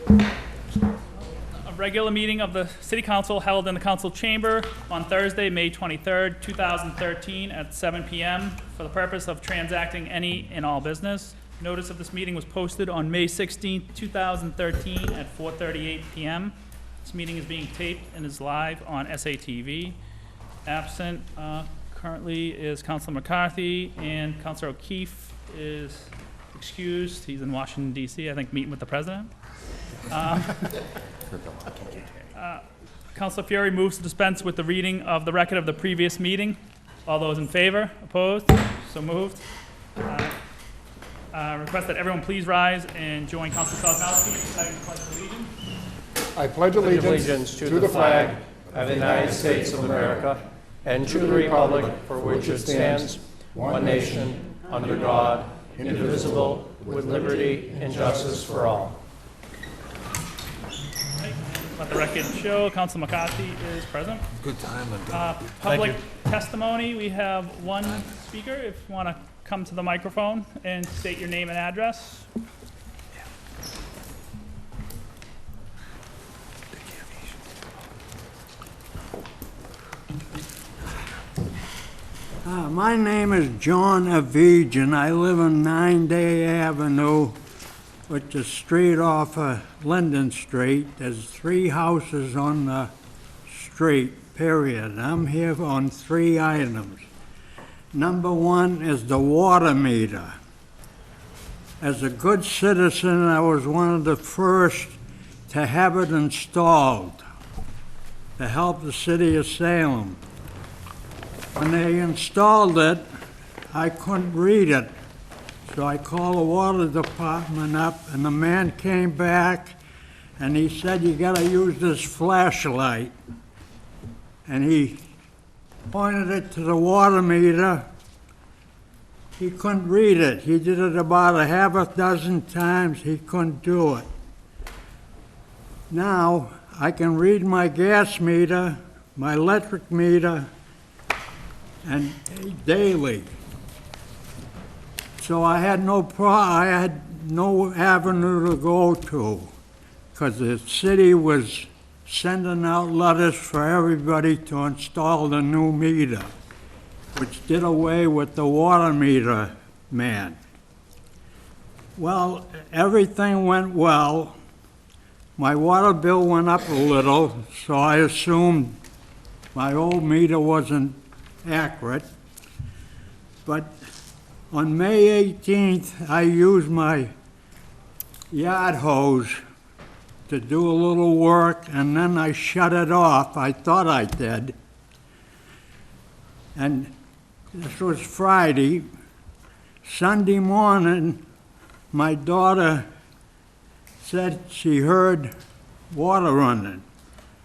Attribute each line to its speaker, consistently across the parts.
Speaker 1: A regular meeting of the City Council held in the Council Chamber on Thursday, May 23rd, 2013 at 7 p.m. for the purpose of transacting any and all business. Notice of this meeting was posted on May 16th, 2013 at 4:38 p.m. This meeting is being taped and is live on SATV. Absent currently is Councilor McCarthy, and Councilor O'Keefe is excused. He's in Washington, D.C., I think, meeting with the president. Councilor Fiore moves to dispense with the reading of the record of the previous meeting. All those in favor? Opposed? So moved. Request that everyone please rise and join Councilor Salem in reciting the Pledge of Allegiance.
Speaker 2: I pledge allegiance to the flag of the United States of America and to the republic for which it stands, one nation, under God, indivisible, with liberty and justice for all.
Speaker 1: Let the record show Councilor McCarthy is present.
Speaker 3: Good time.
Speaker 1: Public testimony, we have one speaker. If you want to come to the microphone and state your name and address.
Speaker 4: My name is John Avige, and I live on 9-Day Avenue, which is straight off of Linden Street. There's 3 houses on the street, period. I'm here on 3 items. Number 1 is the water meter. As a good citizen, I was one of the first to have it installed to help the city of Salem. When they installed it, I couldn't read it. So I called the water department up, and the man came back and he said, "You gotta use this flashlight." And he pointed it to the water meter. He couldn't read it. He did it about a half a dozen times. He couldn't do it. Now I can read my gas meter, my electric meter, and daily. So I had no avenue to go to, because the city was sending out letters for everybody to install the new meter, which did away with the water meter man. Well, everything went well. My water bill went up a little, so I assumed my old meter wasn't accurate. But on May 18th, I used my yard hose to do a little work, and then I shut it off. I thought I did. And this was Friday. Sunday morning, my daughter said she heard water running.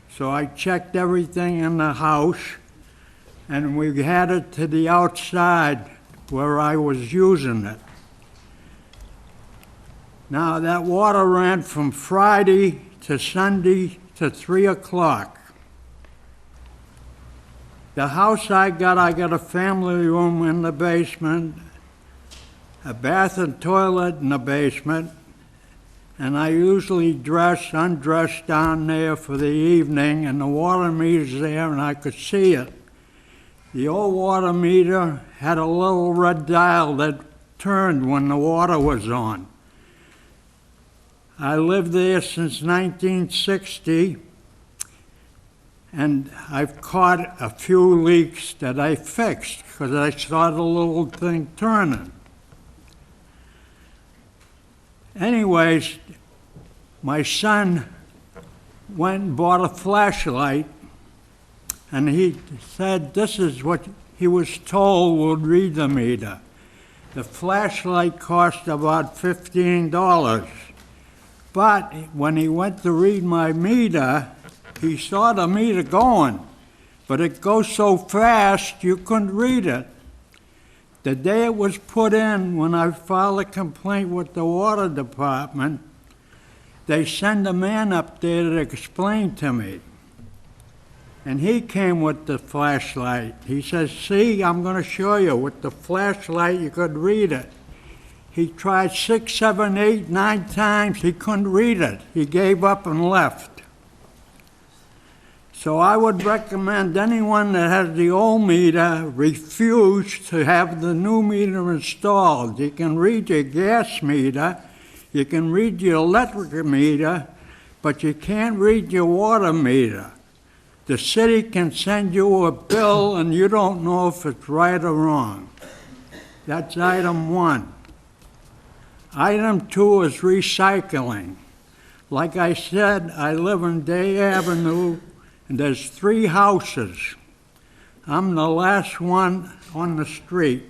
Speaker 4: So I checked everything in the house, and we had it to the outside where I was using it. Now that water ran from Friday to Sunday to 3 o'clock. The house I got a family room in the basement, a bath and toilet in the basement, and I usually undress down there for the evening, and the water meter's there and I could see it. The old water meter had a little red dial that turned when the water was on. I lived there since 1960, and I've caught a few leaks that I fixed because I saw the little thing turning. Anyways, my son went and bought a flashlight, and he said this is what he was told would read the meter. The flashlight cost about $15. But when he went to read my meter, he saw the meter going, but it goes so fast you couldn't read it. The day it was put in, when I filed a complaint with the water department, they send a man up there to explain to me. And he came with the flashlight. He says, "See, I'm going to show you. With the flashlight, you could read it." He tried 6, 7, 8, 9 times. He couldn't read it. He gave up and left. So I would recommend anyone that has the old meter refuse to have the new meter installed. You can read your gas meter, you can read your electric meter, but you can't read your water meter. The city can send you a bill and you don't know if it's right or wrong. That's item 1. Item 2 is recycling. Like I said, I live on Day Avenue, and there's 3 houses. I'm the last one on the street.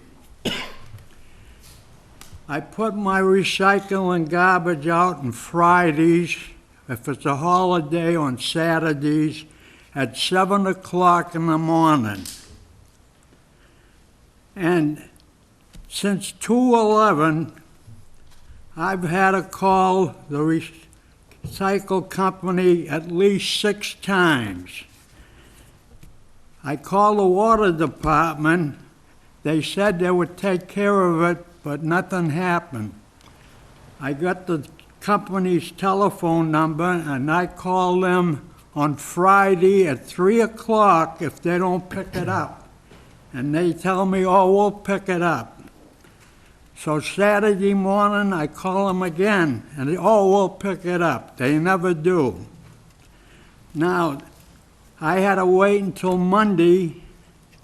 Speaker 4: I put my recycling garbage out on Fridays, if it's a holiday, on Saturdays, at 7 o'clock in the morning. And since 2/11, I've had to call the recycle company at least 6 times. I called the water department. They said they would take care of it, but nothing happened. I got the company's telephone number, and I called them on Friday at 3 o'clock if they don't pick it up. And they tell me, oh, we'll pick it up. So Saturday morning, I call them again, and they, oh, we'll pick it up. They never do. Now, I had to wait until Monday,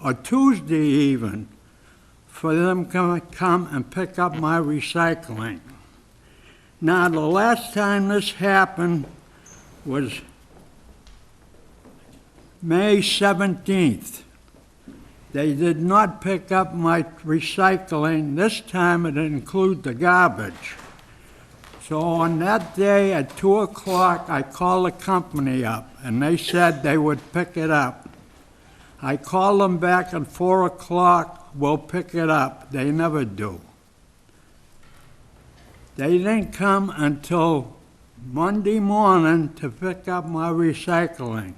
Speaker 4: or Tuesday even, for them to come and pick up my recycling. Now, the last time this happened was May 17th. They did not pick up my recycling. This time it included the garbage. So on that day at 2 o'clock, I called the company up, and they said they would pick it up. I called them back at 4 o'clock, we'll pick it up. They never do. They didn't come until Monday morning to pick up my recycling.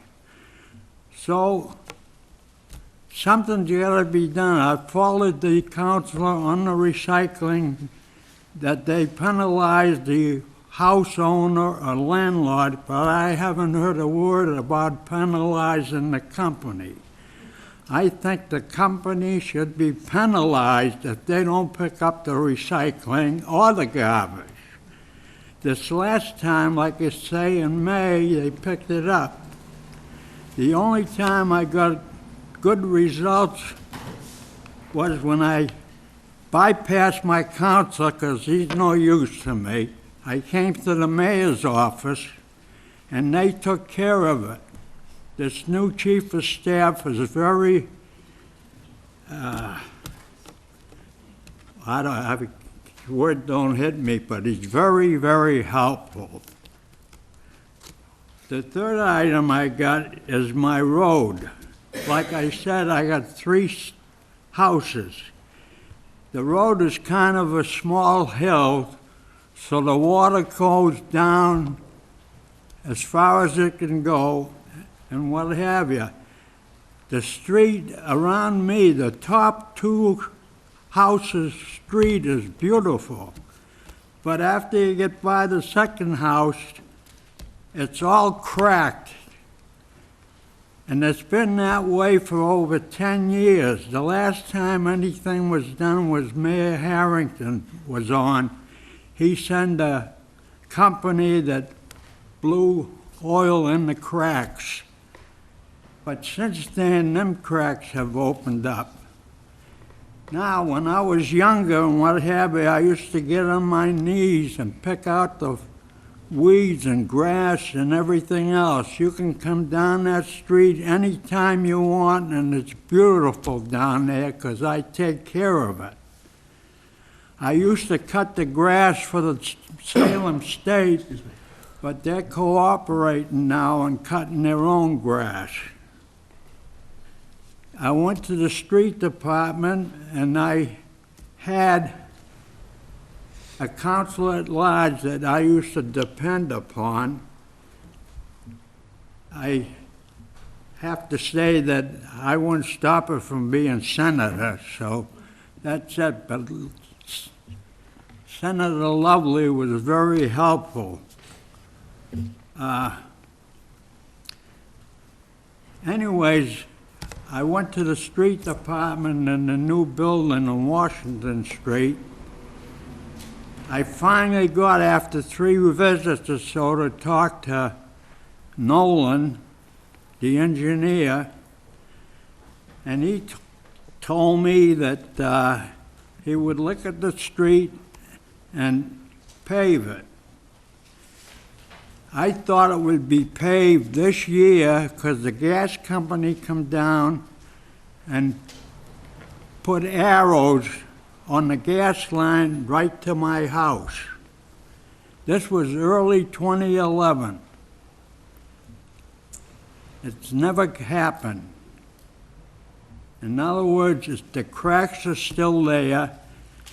Speaker 4: So something's got to be done. I followed the counselor on the recycling that they penalize the house owner or landlord, but I haven't heard a word about penalizing the company. I think the company should be penalized if they don't pick up the recycling or the garbage. This last time, like I say, in May, they picked it up. The only time I got good results was when I bypassed my counselor, because he's no use to me. I came to the mayor's office, and they took care of it. This new chief of staff is very, word don't hit me, but he's very, very helpful. The third item I got is my road. Like I said, I got 3 houses. The road is kind of a small hill, so the water goes down as far as it can go and what have you. The street around me, the top 2 houses' street is beautiful. But after you get by the second house, it's all cracked. And it's been that way for over 10 years. The last time anything was done was Mayor Harrington was on. He sent a company that blew oil in the cracks. But since then, them cracks have opened up. Now, when I was younger and what have you, I used to get on my knees and pick out the weeds and grass and everything else. You can come down that street anytime you want, and it's beautiful down there because I take care of it. I used to cut the grass for the Salem State, but they're cooperating now and cutting their own grass. I went to the street department, and I had a counselor at large that I used to depend upon. I have to say that I wouldn't stop her from being senator, so that's it. But Senator Lovely was very helpful. Anyways, I went to the street department in the new building on Washington Street. I finally got, after 3 visits or so, to talk to Nolan, the engineer, and he told me that he would look at the street and pave it. I thought it would be paved this year because the gas company come down and put arrows on the gas line right to my house. This was early 2011. It's never happened. In other words, the cracks are still there.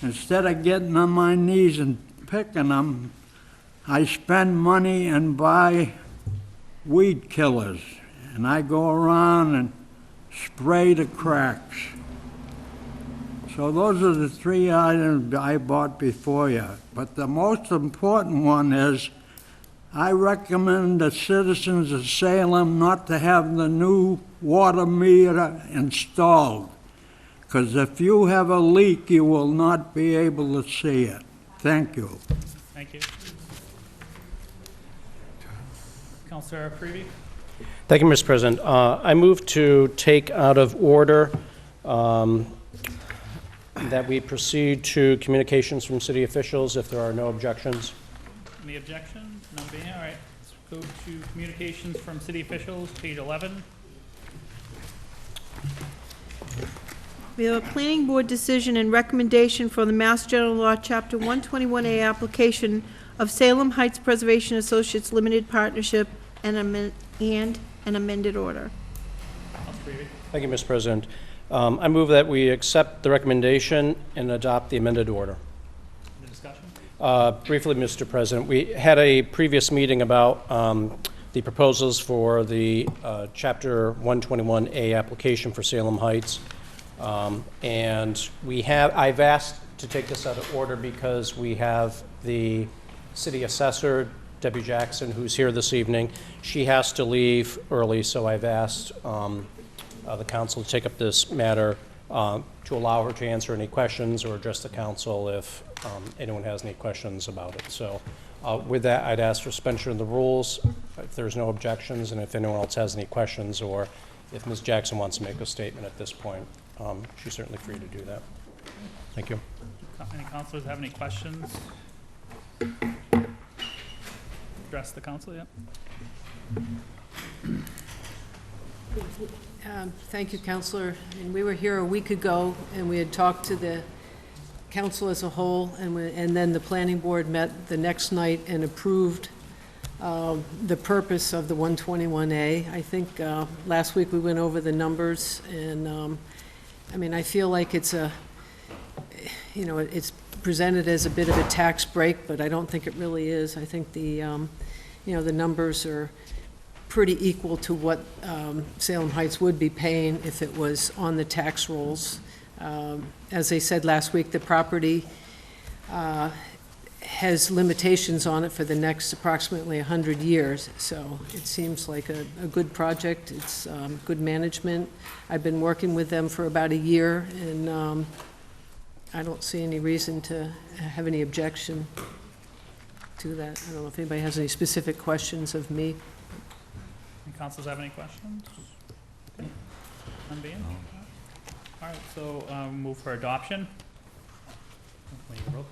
Speaker 4: Instead of getting on my knees and picking them, I spend money and buy weed killers, and I go around and spray the cracks. So those are the 3 items I bought before you. But the most important one is I recommend the citizens of Salem not to have the new water meter installed, because if you have a leak, you will not be able to see it. Thank you.
Speaker 1: Thank you. Councilor Creevy?
Speaker 2: Thank you, Mr. President. I move to take out of order that we proceed to communications from city officials if there are no objections.
Speaker 1: Any objections? None being, all right. Let's go to communications from city officials, page 11.
Speaker 3: We have a planning board decision and recommendation for the Mass General Law, Chapter 121A application of Salem Heights Preservation Associates Limited Partnership and an amended order.
Speaker 1: Councilor Creevy?
Speaker 2: Thank you, Mr. President. I move that we accept the recommendation and adopt the amended order.
Speaker 1: Any discussion?
Speaker 2: Briefly, Mr. President, we had a previous meeting about the proposals for the Chapter 121A application for Salem Heights. And I've asked to take this out of order because we have the city assessor, Debbie Jackson, who's here this evening. She has to leave early, so I've asked the council to take up this matter to allow her to answer any questions or address the council if anyone has any questions about it. So with that, I'd ask for suspension of the rules if there's no objections, and if anyone else has any questions, or if Ms. Jackson wants to make a statement at this point, she's certainly free to do that. Thank you.
Speaker 1: Any councilors have any questions? Address the council, yep.
Speaker 5: Thank you, Councilor. And we were here a week ago, and we had talked to the council as a whole, and then the planning board met the next night and approved the purpose of the 121A. I think last week we went over the numbers, and I mean, I feel like it's it's presented as a bit of a tax break, but I don't think it really is. I think the the numbers are pretty equal to what Salem Heights would be paying if it was on the tax rolls. As I said last week, the property has limitations on it for the next approximately 100 years, so it seems like a good project. It's good management. I've been working with them for about a year, and I don't see any reason to have any objection to that. I don't know if anybody has any specific questions of me.
Speaker 1: Any councilors have any questions? None being? All right, so move for adoption.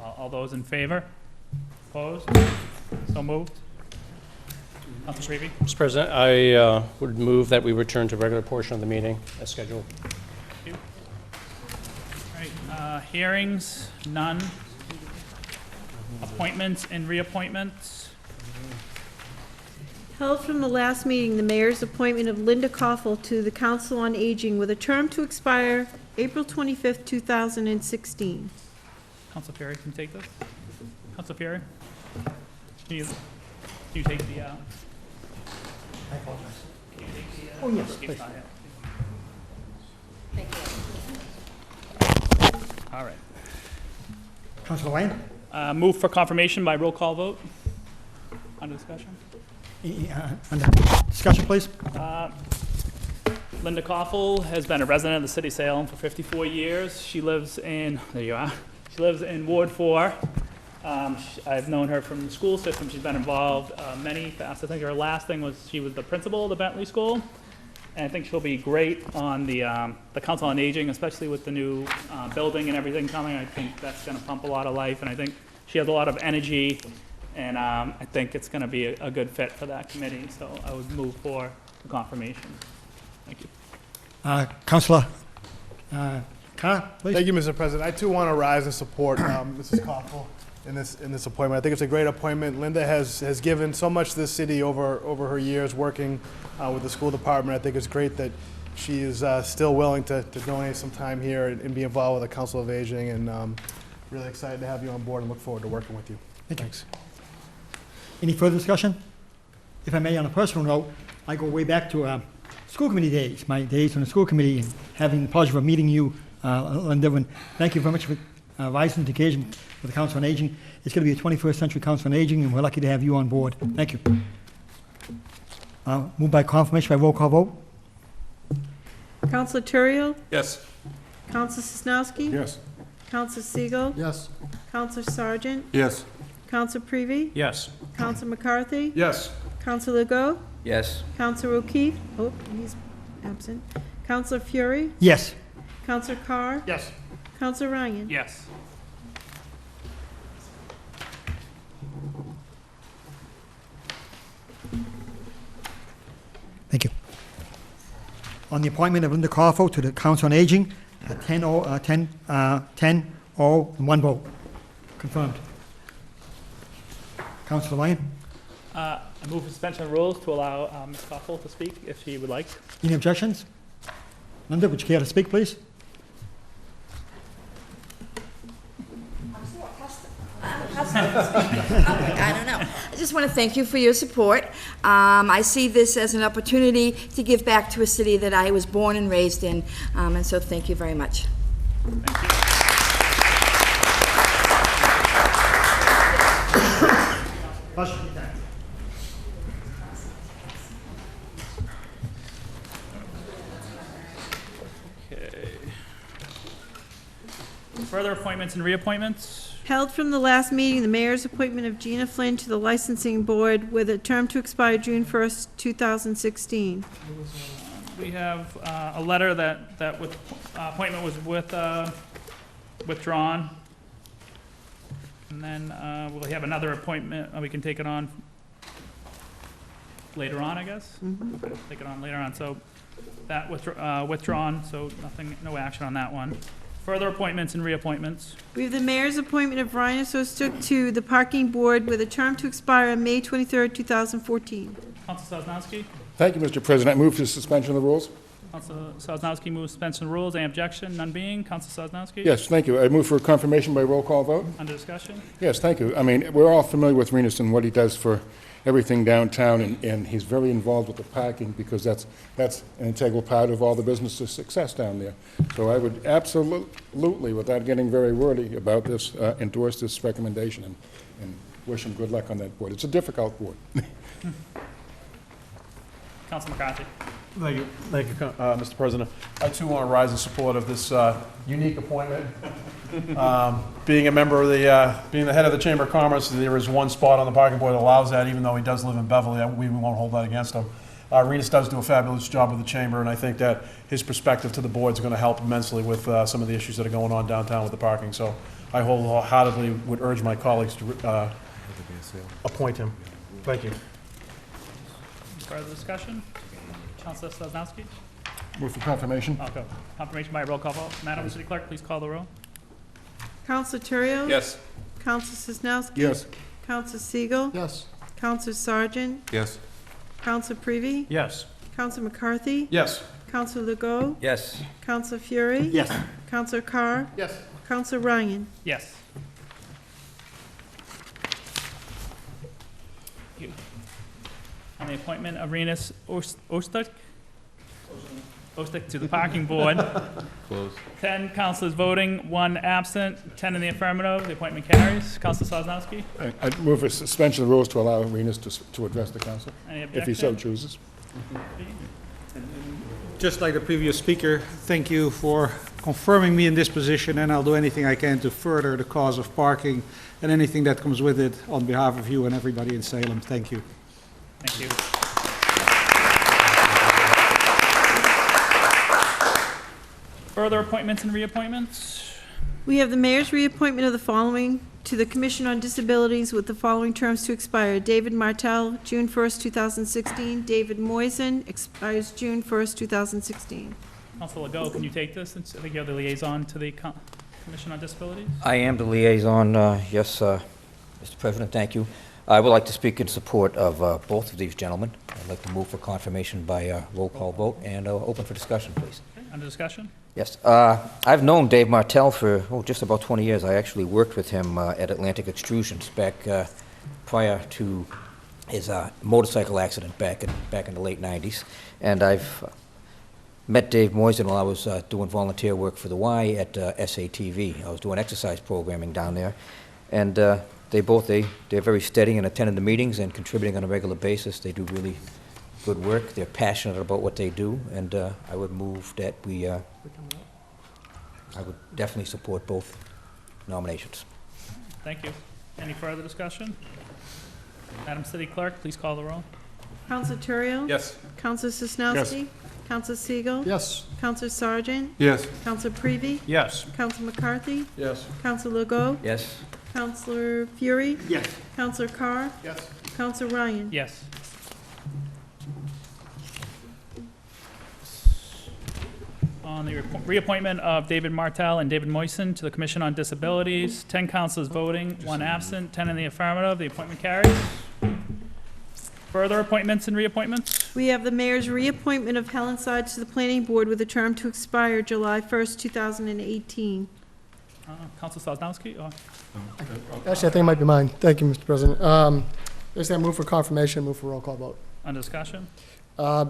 Speaker 1: All those in favor? Opposed? So moved. Councilor Creevy?
Speaker 2: Mr. President, I would move that we return to regular portion of the meeting as scheduled.
Speaker 1: Thank you. All right, hearings, none. Appointments and reappointments.
Speaker 3: Held from the last meeting, the mayor's appointment of Linda Koffel to the Council on Aging with a term to expire April 25th, 2016.
Speaker 1: Councilor Perry, can you take this? Councilor Perry? Can you take the,
Speaker 6: I apologize.
Speaker 1: can you take the,
Speaker 6: Oh, yes, please.
Speaker 1: All right.
Speaker 6: Councilor Lane?
Speaker 1: Move for confirmation by roll call vote. Under discussion.
Speaker 6: Under discussion, please.
Speaker 1: Linda Koffel has been a resident of the city of Salem for 54 years. She lives in, there you are, she lives in Ward 4. I've known her from the school system. She's been involved many past. I think her last thing was she was the principal of the Bentley School. And I think she'll be great on the Council on Aging, especially with the new building and everything coming. I think that's going to pump a lot of life, and I think she has a lot of energy, and I think it's going to be a good fit for that committee. So I would move for the confirmation. Thank you.
Speaker 6: Councilor Carr, please.
Speaker 7: Thank you, Mr. President. I too want to rise and support Mrs. Koppel in this appointment. I think it's a great appointment. Linda has given so much to this city over her years working with the school department. I think it's great that she is still willing to donate some time here and be involved with the Council of Aging, and really excited to have you on board and look forward to working with you.
Speaker 6: Thanks. Any further discussion? If I may, on a personal note, I go way back to school committee days, my days on the school committee, and having the pleasure of meeting you, Linda. And thank you very much for rising to the occasion for the Council on Aging. It's going to be a 21st century Council on Aging, and we're lucky to have you on board. Thank you. Moved by confirmation by roll call vote.
Speaker 3: Counselor Turiel?
Speaker 7: Yes.
Speaker 3: Counselor Sosnowski?
Speaker 7: Yes.
Speaker 3: Counselor Siegel?
Speaker 7: Yes.
Speaker 3: Counselor Sargent?
Speaker 7: Yes.
Speaker 3: Counselor Prevey?
Speaker 2: Yes.
Speaker 3: Counselor McCarthy?
Speaker 7: Yes.
Speaker 3: Counselor Legault?
Speaker 2: Yes.
Speaker 3: Counselor O'Keefe? Oh, he's absent. Counselor Fury?
Speaker 6: Yes.
Speaker 3: Counselor Carr?
Speaker 7: Yes.
Speaker 3: Counselor Ryan?
Speaker 1: Yes.
Speaker 6: Thank you. On the appointment of Linda Koffel to the Council on Aging, 10-0 and 1 vote. Confirmed. Councilor Ryan,
Speaker 1: I move for suspension of rules to allow Ms. Koffel to speak if she would like.
Speaker 6: any objections? Linda, would you care to speak, please?
Speaker 8: I don't know. I just want to thank you for your support. I see this as an opportunity to give back to a city that I was born and raised in, and so thank you very much.
Speaker 1: Okay. Further appointments and reappointments.
Speaker 3: Held from the last meeting, the mayor's appointment of Gina Flynn to the licensing board with a term to expire June 1st, 2016.
Speaker 1: We have a letter that with appointment was withdrawn. And then we'll have another appointment, we can take it on later on, I guess? Okay, take it on later on, so that withdrawn, so no action on that one. Further appointments and reappointments.
Speaker 3: We have the mayor's appointment of Ryan Sostuk to the parking board with a term to expire on May 23rd, 2014.
Speaker 1: Council Sosnowski.
Speaker 9: Thank you, Mr. President. I move for suspension of the rules.
Speaker 1: Council Sosnowski moves suspension of rules. Any objection? None being. Council Sosnowski.
Speaker 9: Yes, thank you. I move for confirmation by roll call vote.
Speaker 1: Under discussion.
Speaker 9: Yes, thank you. I mean, we're all familiar with Renus and what he does for everything downtown, and he's very involved with the parking because that's an integral part of all the business's success down there. So I would absolutely, without getting very wordy about this, endorse this recommendation and wish him good luck on that board. It's a difficult board.
Speaker 1: Council McCarthy.
Speaker 7: Thank you, Mr. President. I too want to rise in support of this unique appointment. Being a member of being the head of the Chamber of Commerce, there is one spot on the parking board that allows that, even though he does live in Beverly. We won't hold that against him. Renus does do a fabulous job with the Chamber, and I think that his perspective to the board is going to help immensely with some of the issues that are going on downtown with the parking. So I wholeheartedly would urge my colleagues to appoint him. Thank you.
Speaker 1: Further discussion. Council Sosnowski.
Speaker 9: Move for confirmation.
Speaker 1: I'll go. Confirmation by roll call vote. Madam City Clerk, please call the roll.
Speaker 3: Counselor Turiel?
Speaker 7: Yes.
Speaker 3: Counselor Sosnowski?
Speaker 9: Yes.
Speaker 3: Counselor Siegel?
Speaker 7: Yes.
Speaker 3: Counselor Sargent?
Speaker 7: Yes.
Speaker 3: Counselor Prevey?
Speaker 2: Yes.
Speaker 3: Counselor McCarthy?
Speaker 7: Yes.
Speaker 3: Counselor Legault?
Speaker 2: Yes.
Speaker 3: Counselor Fury?
Speaker 6: Yes.
Speaker 3: Counselor Carr?
Speaker 7: Yes.
Speaker 3: Counselor Ryan?
Speaker 1: Yes. Thank you. On the appointment of Renus Ostuk posted to the parking board. 10 councilors voting, 1 absent, 10 in the affirmative. The appointment carries. Councilor Sosnowski,
Speaker 9: I'd move for suspension of the rules to allow Venus to address the council,
Speaker 1: any
Speaker 9: if he so
Speaker 1: objection?
Speaker 9: chooses.
Speaker 10: Just like the previous speaker, thank you for confirming me in this position, and I'll do anything I can to further the cause of parking and anything that comes with it on behalf of you and everybody in Salem. Thank you.
Speaker 1: Thank you. Further appointments and reappointments?
Speaker 3: We have the mayor's reappointment of the following to the Commission on Disabilities with the following terms to expire. David Martell, June 1st, 2016. David Moisen expires June 1st, 2016.
Speaker 1: Councilor Legault, can you take this? Since I think you're the liaison to the Commission on Disabilities.
Speaker 11: I am the liaison, yes, Mr. President, thank you. I would like to speak in support of both of these gentlemen. I'd like to move for confirmation by roll call vote and open for discussion, please.
Speaker 1: Okay, under discussion?
Speaker 11: Yes, I've known Dave Martell for just about 20 years. I actually worked with him at Atlantic Extrusions back prior to his motorcycle accident back in the late 90s. And I've met Dave Moisen while I was doing volunteer work for the Y at SATV. I was doing exercise programming down there. And they're very steady in attending the meetings and contributing on a regular basis. They do really good work. They're passionate about what they do, and I would move that I would definitely support both nominations.
Speaker 1: Thank you. Any further discussion? Madam City Clerk, please call the roll.
Speaker 3: Counselor Terrio?
Speaker 7: Yes.
Speaker 3: Counselor Sosnowski? Counselor Siegel?
Speaker 7: Yes.
Speaker 3: Counselor Sargent?
Speaker 7: Yes.
Speaker 3: Counselor Prevey?
Speaker 7: Yes.
Speaker 3: Counselor McCarthy?
Speaker 7: Yes.
Speaker 3: Counselor Legault?
Speaker 11: Yes?
Speaker 3: Counselor Fury?
Speaker 6: Yes.
Speaker 3: Counselor Carr?
Speaker 7: Yes.
Speaker 3: Counselor Ryan?
Speaker 1: Yes. On the reappointment of David Martell and David Moisen to the Commission on Disabilities, 10 councilors voting, 1 absent, 10 in the affirmative. The appointment carries. Further appointments and reappointments?
Speaker 3: We have the mayor's reappointment of Helen Sides to the planning board with a term to expire July 1st, 2018.
Speaker 1: Council Sosnowski? Or-
Speaker 12: Actually, I think it might be mine. Thank you, Mr. President. Basically, I move for confirmation, move for roll call vote.
Speaker 1: Under discussion?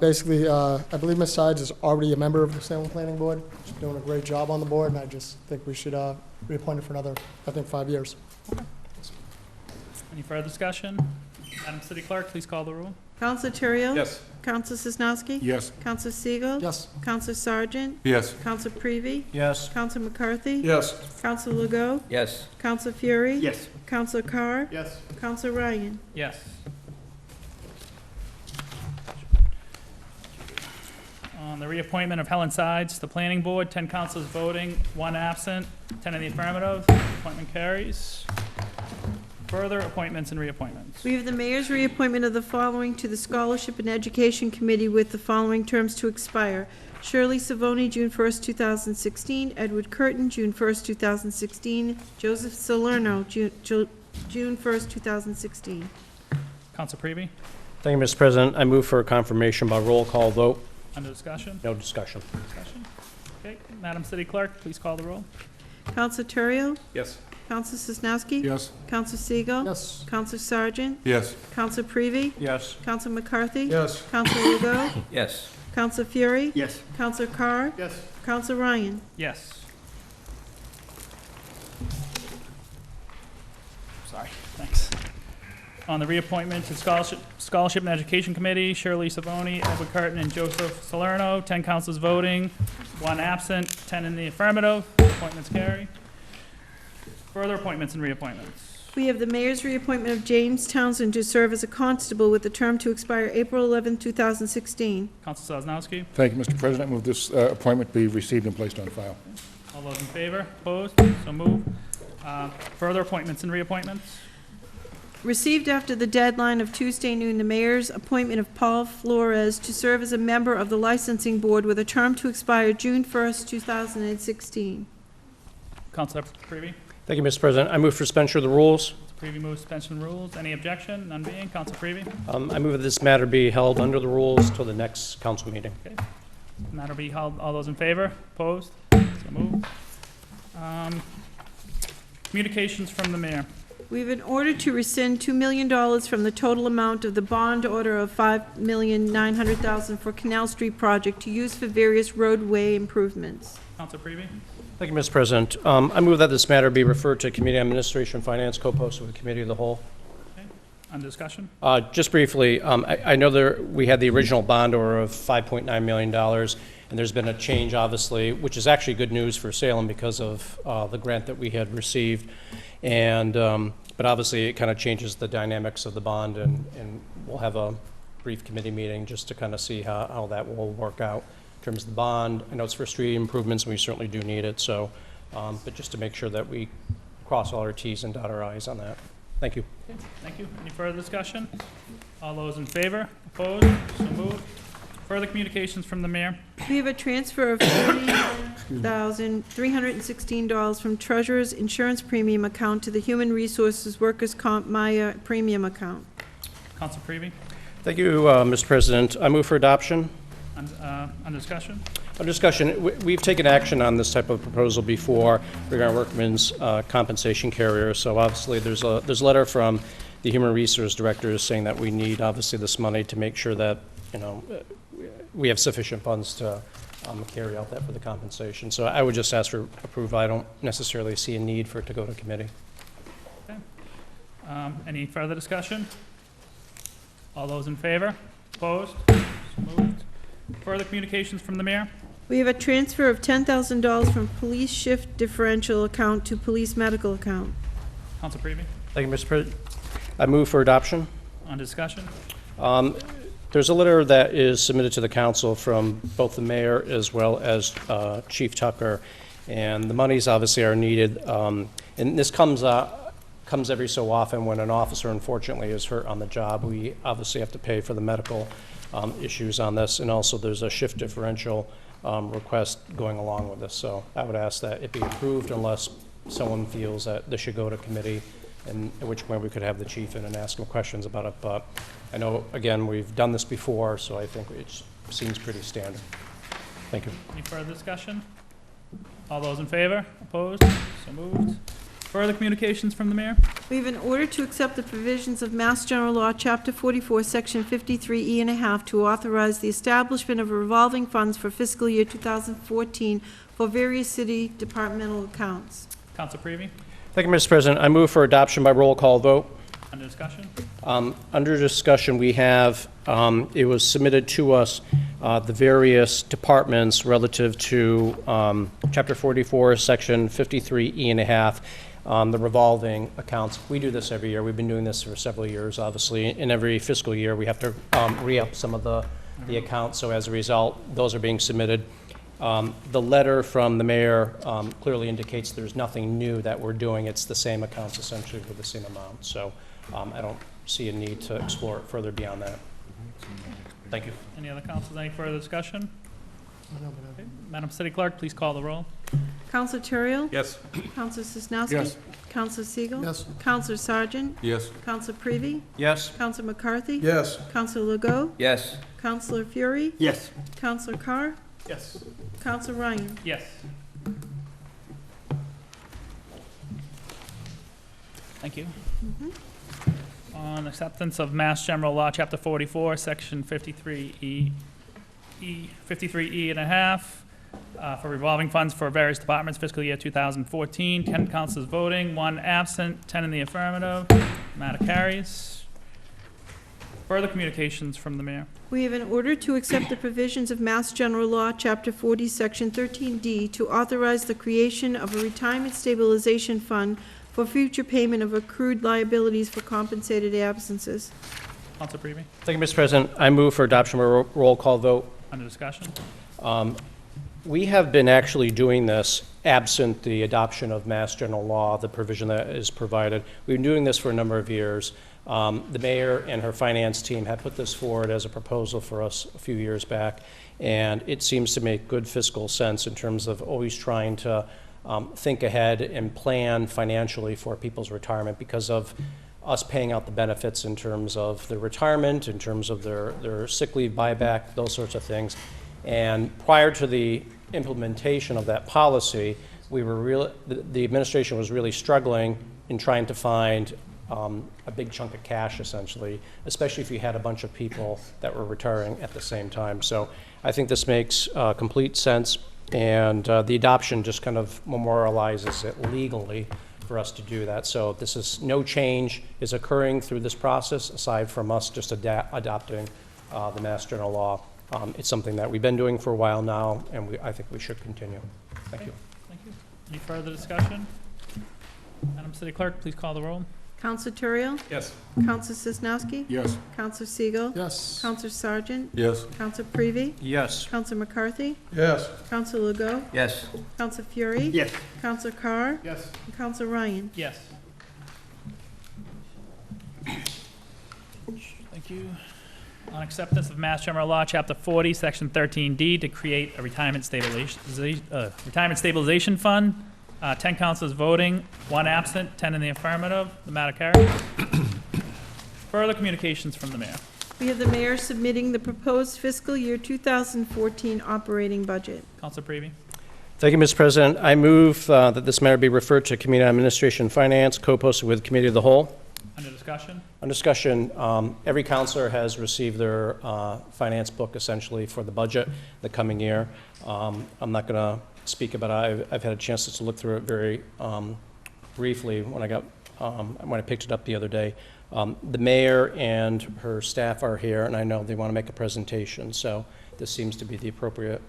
Speaker 12: Basically, I believe Ms. Sides is already a member of the Salem Planning Board. She's doing a great job on the board, and I just think we should reappoint her for another, 5 years.
Speaker 1: Any further discussion? Madam City Clerk, please call the roll.
Speaker 3: Counselor Terrio?
Speaker 7: Yes.
Speaker 3: Counselor Sosnowski?
Speaker 9: Yes.
Speaker 3: Counselor Siegel?
Speaker 12: Yes.
Speaker 3: Counselor Sargent?
Speaker 7: Yes.
Speaker 3: Counselor Prevey?
Speaker 7: Yes.
Speaker 3: Counselor McCarthy?
Speaker 7: Yes.
Speaker 3: Counselor Legault?
Speaker 11: Yes.
Speaker 3: Counselor Fury?
Speaker 6: Yes.
Speaker 3: Counselor Carr?
Speaker 7: Yes.
Speaker 3: Counselor Ryan?
Speaker 1: Yes. On the reappointment of Helen Sides to the Planning Board, 10 councilors voting, 1 absent, 10 in the affirmative. Appointment carries. Further appointments and reappointments.
Speaker 3: We have the mayor's reappointment of the following to the Scholarship and Education Committee with the following terms to expire. Shirley Savoni, June 1st, 2016. Edward Curtin, June 1st, 2016. Joseph Salerno, June 1st, 2016.
Speaker 1: Council Prevey,
Speaker 2: Thank you, Mr. President. I move for a confirmation by roll call vote.
Speaker 1: under discussion?
Speaker 2: No discussion.
Speaker 1: Discussion? Okay, Madam City Clerk, please call the roll.
Speaker 3: Counselor Terrio?
Speaker 7: Yes.
Speaker 3: Counselor Sosnowski?
Speaker 9: Yes.
Speaker 3: Counselor Siegel?
Speaker 12: Yes.
Speaker 3: Counselor Sargent?
Speaker 7: Yes.
Speaker 3: Counselor Prevey?
Speaker 7: Yes.
Speaker 3: Counselor McCarthy?
Speaker 7: Yes.
Speaker 3: Counselor Legault?
Speaker 11: Yes.
Speaker 3: Counselor Fury?
Speaker 6: Yes.
Speaker 3: Counselor Carr?
Speaker 7: Yes.
Speaker 3: Counselor Ryan?
Speaker 1: Yes. Sorry, thanks. On the reappointment to Scholarship and Education Committee, Shirley Savoni, Edward Curtin, and Joseph Salerno, 10 councilors voting, 1 absent, 10 in the affirmative. Appointments carry. Further appointments and reappointments.
Speaker 3: We have the mayor's reappointment of James Townsend to serve as a constable with a term to expire April 11, 2016.
Speaker 1: Council Sosnowski,
Speaker 9: Thank you, Mr. President. I move this appointment be received and placed on file.
Speaker 1: all those in favor? Opposed? So moved. Further appointments and reappointments.
Speaker 3: Received after the deadline of Tuesday noon, the mayor's appointment of Paul Flores to serve as a member of the licensing board with a term to expire June 1st, 2016.
Speaker 1: Councilor Prevey.
Speaker 2: Thank you, Mr. President. I move for suspension of the rules.
Speaker 1: Prevey moves suspension rules. Any objection? None being. Council Prevey.
Speaker 2: I move that this matter be held under the rules till the next council meeting.
Speaker 1: Matter be held. All those in favor? Opposed? So moved. Communications from the mayor.
Speaker 3: We have an order to rescind $2 million from the total amount of the bond order of $5,900,000 for Canal Street project to use for various roadway improvements.
Speaker 1: Council Prevey.
Speaker 2: Thank you, Mr. President. I move that this matter be referred to Committee on Administration and Finance, co-posted with Committee of the Whole.
Speaker 1: On discussion?
Speaker 2: Just briefly, I know we had the original bond order of $5.9 million, and there's been a change, obviously, which is actually good news for Salem because of the grant that we had received. And, but obviously, it kind of changes the dynamics of the bond, and we'll have a brief committee meeting just to kind of see how that will work out in terms of the bond. I know it's for street improvements, and we certainly do need it, so, but just to make sure that we cross all our Ts and dot our Is on that. Thank you.
Speaker 1: Okay, thank you. Any further discussion? All those in favor? Opposed? So moved. Further communications from the mayor?
Speaker 3: We have a transfer of $49,316 from Treasurer's Insurance Premium account to the Human Resources Workers' Comp Maya Premium account.
Speaker 1: Council Prevey.
Speaker 2: Thank you, Mr. President. I move for adoption.
Speaker 1: On discussion?
Speaker 2: On discussion, we've taken action on this type of proposal before regarding workmen's compensation carrier. So obviously, there's a letter from the Human Resource Director saying that we need obviously this money to make sure that we have sufficient funds to carry out that for the compensation. So I would just ask for approval. I don't necessarily see a need for it to go to committee.
Speaker 1: Okay. Any further discussion? All those in favor? Opposed? So moved. Further communications from the mayor?
Speaker 3: We have a transfer of $10,000 from police shift differential account to police medical account.
Speaker 1: Council Prevey.
Speaker 2: Thank you, Mr. President. I move for adoption.
Speaker 1: On discussion?
Speaker 2: There's a letter that is submitted to the council from both the mayor as well as Chief Tucker, and the monies obviously are needed. And this comes every so often when an officer unfortunately is hurt on the job. We obviously have to pay for the medical issues on this, and also there's a shift differential request going along with this. So I would ask that it be approved unless someone feels that this should go to committee, and at which point we could have the chief in and ask him questions about it. But I know, again, we've done this before, so I think it seems pretty standard. Thank you.
Speaker 1: Any further discussion? All those in favor? Opposed? So moved. Further communications from the mayor?
Speaker 3: We have an order to accept the provisions of Mass General Law, Chapter 44, Section 53E and a half, to authorize the establishment of revolving funds for fiscal year 2014 for various city departmental accounts.
Speaker 1: Council Prevey.
Speaker 2: Thank you, Mr. President. I move for adoption by roll call vote.
Speaker 1: Under discussion?
Speaker 2: Under discussion, we have, it was submitted to us, the various departments relative to Chapter 44, Section 53E and a half, the revolving accounts. We do this every year. We've been doing this for several years, obviously. In every fiscal year, we have to re-up some of the accounts. So as a result, those are being submitted. The letter from the mayor clearly indicates there's nothing new that we're doing. It's the same accounts essentially with the same amount. So I don't see a need to explore it further beyond that. Thank you.
Speaker 1: Any other councils? Any further discussion? Okay. Madam City Clerk, please call the roll.
Speaker 3: Counselor Terrell?
Speaker 7: Yes.
Speaker 3: Counselor Sosnowski?
Speaker 9: Yes.
Speaker 3: Counselor Siegel?
Speaker 12: Yes.
Speaker 3: Counselor Sargent?
Speaker 7: Yes.
Speaker 3: Counselor Prevey?
Speaker 2: Yes.
Speaker 3: Counselor McCarthy?
Speaker 7: Yes.
Speaker 3: Counselor Legault?
Speaker 11: Yes.
Speaker 3: Counselor Fury?
Speaker 6: Yes.
Speaker 3: Counselor Carr?
Speaker 7: Yes.
Speaker 3: Counselor Ryan?
Speaker 1: Yes. Thank you. On acceptance of Mass General Law, Chapter 44, Section 53E and a half, for revolving funds for various departments, fiscal year 2014. 10 councilors voting, 1 absent, 10 in the affirmative. Matter carries. Further communications from the mayor.
Speaker 3: We have an order to accept the provisions of Mass General Law, Chapter 40, Section 13D, to authorize the creation of a retirement stabilization fund for future payment of accrued liabilities for compensated absences.
Speaker 1: Council Prevey.
Speaker 2: Thank you, Mr. President. I move for adoption by roll call vote.
Speaker 1: Under discussion.
Speaker 2: We have been actually doing this absent the adoption of Mass General Law, the provision that is provided. We've been doing this for a number of years. The mayor and her finance team had put this forward as a proposal for us a few years back, and it seems to make good fiscal sense in terms of always trying to think ahead and plan financially for people's retirement because of us paying out the benefits in terms of their retirement, in terms of their sick leave buyback, those sorts of things. And prior to the implementation of that policy, the administration was really struggling in trying to find a big chunk of cash, essentially, especially if you had a bunch of people that were retiring at the same time. So I think this makes complete sense, and the adoption just kind of memorializes it legally for us to do that. So this is, no change is occurring through this process, aside from us just adopting the Mass General Law. It's something that we've been doing for a while now, and I think we should continue. Thank you.
Speaker 1: Thank you. Any further discussion? Madam City Clerk, please call the roll.
Speaker 3: Counselor Turiel?
Speaker 7: Yes.
Speaker 3: Counselor Sosnowski?
Speaker 9: Yes.
Speaker 3: Counselor Siegel?
Speaker 12: Yes.
Speaker 3: Counselor Sargent?
Speaker 9: Yes.
Speaker 3: Counselor Prevey?
Speaker 2: Yes.
Speaker 3: Counselor McCarthy?
Speaker 7: Yes.
Speaker 3: Counselor Legault?
Speaker 11: Yes.
Speaker 3: Counselor Fury?
Speaker 6: Yes.
Speaker 3: Counselor Carr?
Speaker 7: Yes.
Speaker 3: And Counselor Ryan?
Speaker 1: Yes. Thank you. On acceptance of Mass General Law, Chapter 40, Section 13D, to create a retirement stabilization fund. 10 councilors voting, 1 absent, 10 in the affirmative. The matter carries. Further communications from the mayor.
Speaker 3: We have the mayor submitting the proposed fiscal year 2014 operating budget.
Speaker 1: Councilor Prevey.
Speaker 2: Thank you, Mr. President. I move that this matter be referred to Committee on Administration and Finance, co-posted with Committee of the Whole.
Speaker 1: Under discussion.
Speaker 2: On discussion, every counselor has received their finance book essentially for the budget the coming year. I'm not going to speak about it. I've had a chance to look through it very briefly when I picked it up the other day. The mayor and her staff are here, and I know they want to make a presentation, so this seems to be the appropriate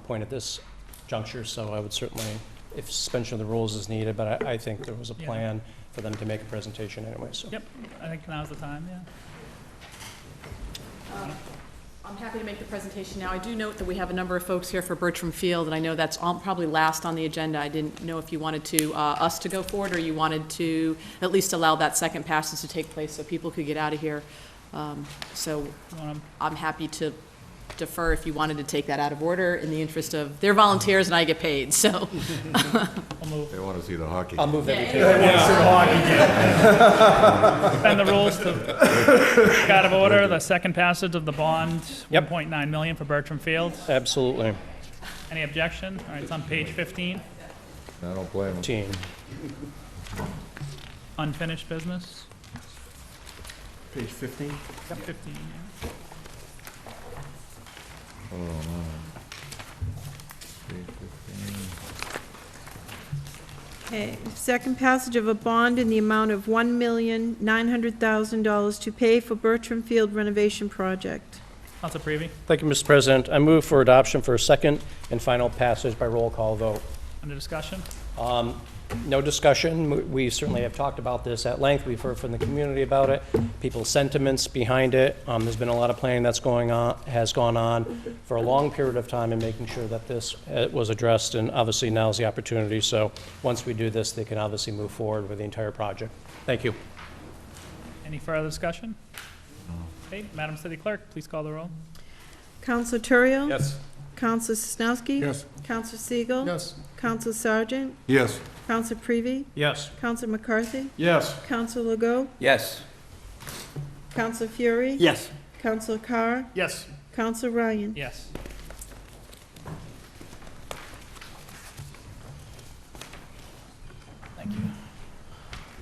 Speaker 2: point at this juncture. So I would certainly, if suspension of the rules is needed, but I think there was a plan for them to make a presentation anyway. So.
Speaker 1: Yep, I think now's the time, yeah.
Speaker 13: I'm happy to make the presentation now. I do note that we have a number of folks here for Bertram Field, and I know that's probably last on the agenda. I didn't know if you wanted to us to go forward, or you wanted to at least allow that second passage to take place so people could get out of here. So I'm happy to defer if you wanted to take that out of order in the interest of, they're volunteers and I get paid, so.
Speaker 1: I'll move.
Speaker 9: They want to see the hockey.
Speaker 2: I'll move that.
Speaker 1: Suspend the rules to get out of order. The second passage of the bond, 1.9 million for Bertram Field.
Speaker 2: Absolutely.
Speaker 1: Any objection? All right, it's on page 15.
Speaker 9: I don't blame them.
Speaker 2: 15.
Speaker 1: Unfinished business.
Speaker 7: Page 15.
Speaker 1: Yep, 15. Yeah.
Speaker 9: Oh, no.
Speaker 3: Okay, second passage of a bond in the amount of $1,900,000 to pay for Bertram Field renovation project.
Speaker 1: Councilor Prevey.
Speaker 2: Thank you, Mr. President. I move for adoption for a second and final passage by roll call vote.
Speaker 1: Under discussion.
Speaker 2: No discussion. We certainly have talked about this at length. We've heard from the community about it, people's sentiments behind it. There's been a lot of planning that's has gone on for a long period of time in making sure that this was addressed, and obviously now's the opportunity. So once we do this, they can obviously move forward with the entire project. Thank you.
Speaker 1: Any further discussion? Okay, Madam City Clerk, please call the roll.
Speaker 3: Counselor Turiel?
Speaker 7: Yes.
Speaker 3: Counselor Sosnowski?
Speaker 9: Yes.
Speaker 3: Counselor Siegel?
Speaker 12: Yes.
Speaker 3: Counselor Sargent?
Speaker 9: Yes.
Speaker 3: Counselor Prevey?
Speaker 2: Yes.
Speaker 3: Counselor McCarthy?
Speaker 7: Yes.
Speaker 3: Counselor Legault?
Speaker 11: Yes.
Speaker 3: Counselor Fury?
Speaker 6: Yes.
Speaker 3: Counselor Carr?
Speaker 6: Yes.
Speaker 3: Counselor Ryan?
Speaker 1: Yes. Thank you.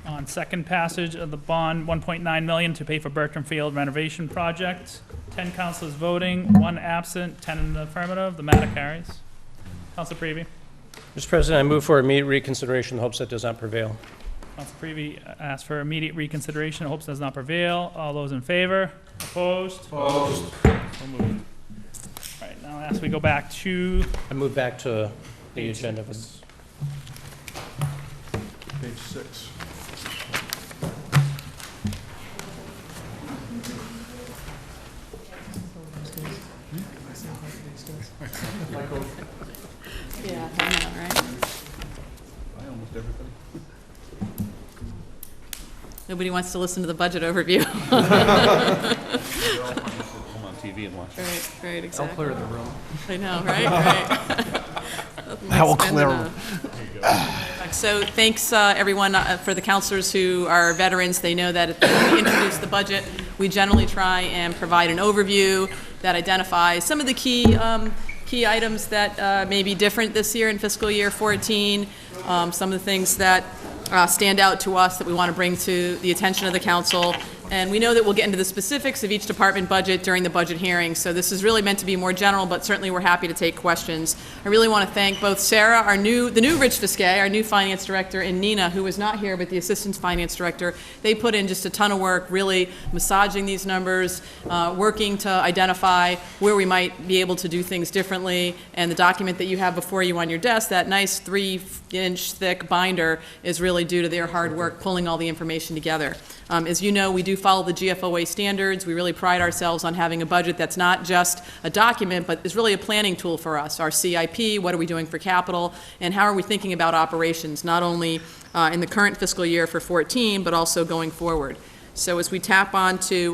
Speaker 1: On second passage of the bond, 1.9 million to pay for Bertram Field renovation project. 10 councilors voting, 1 absent, 10 in the affirmative. The matter carries. Councilor Prevey.
Speaker 2: Mr. President, I move for immediate reconsideration in hopes that does not prevail.
Speaker 1: Councilor Prevey asks for immediate reconsideration. Hopes does not prevail. All those in favor? Opposed? Opposed. So moved. All right, now as we go back to
Speaker 2: I move back to the agenda.
Speaker 7: Page 6.
Speaker 13: Yeah, I know, right? Nobody wants to listen to the budget overview. Right, exactly.
Speaker 2: I'll clear the room.
Speaker 13: I know, right.
Speaker 7: That will clear them.
Speaker 13: So thanks, everyone, for the counselors who are veterans. They know that when we introduce the budget, we generally try and provide an overview that identifies some of the key items that may be different this year in fiscal year 14, some of the things that stand out to us that we want to bring to the attention of the council. And we know that we'll get into the specifics of each department budget during the budget hearing, so this is really meant to be more general, but certainly we're happy to take questions. I really want to thank both Sarah, the new Rich Fiscay, our new finance director, and Nina, who is not here, but the assistant finance director. They put in just a ton of work, really massaging these numbers, working to identify where we might be able to do things differently. And the document that you have before you on your desk, that nice 3-inch thick binder, is really due to their hard work pulling all the information together. As you know, we do follow the GFOA standards. We really pride ourselves on having a budget that's not just a document, but is really a planning tool for us. Our CIP, what are we doing for capital, and how are we thinking about operations, not only in the current fiscal year for 14, but also going forward. So as we tap on to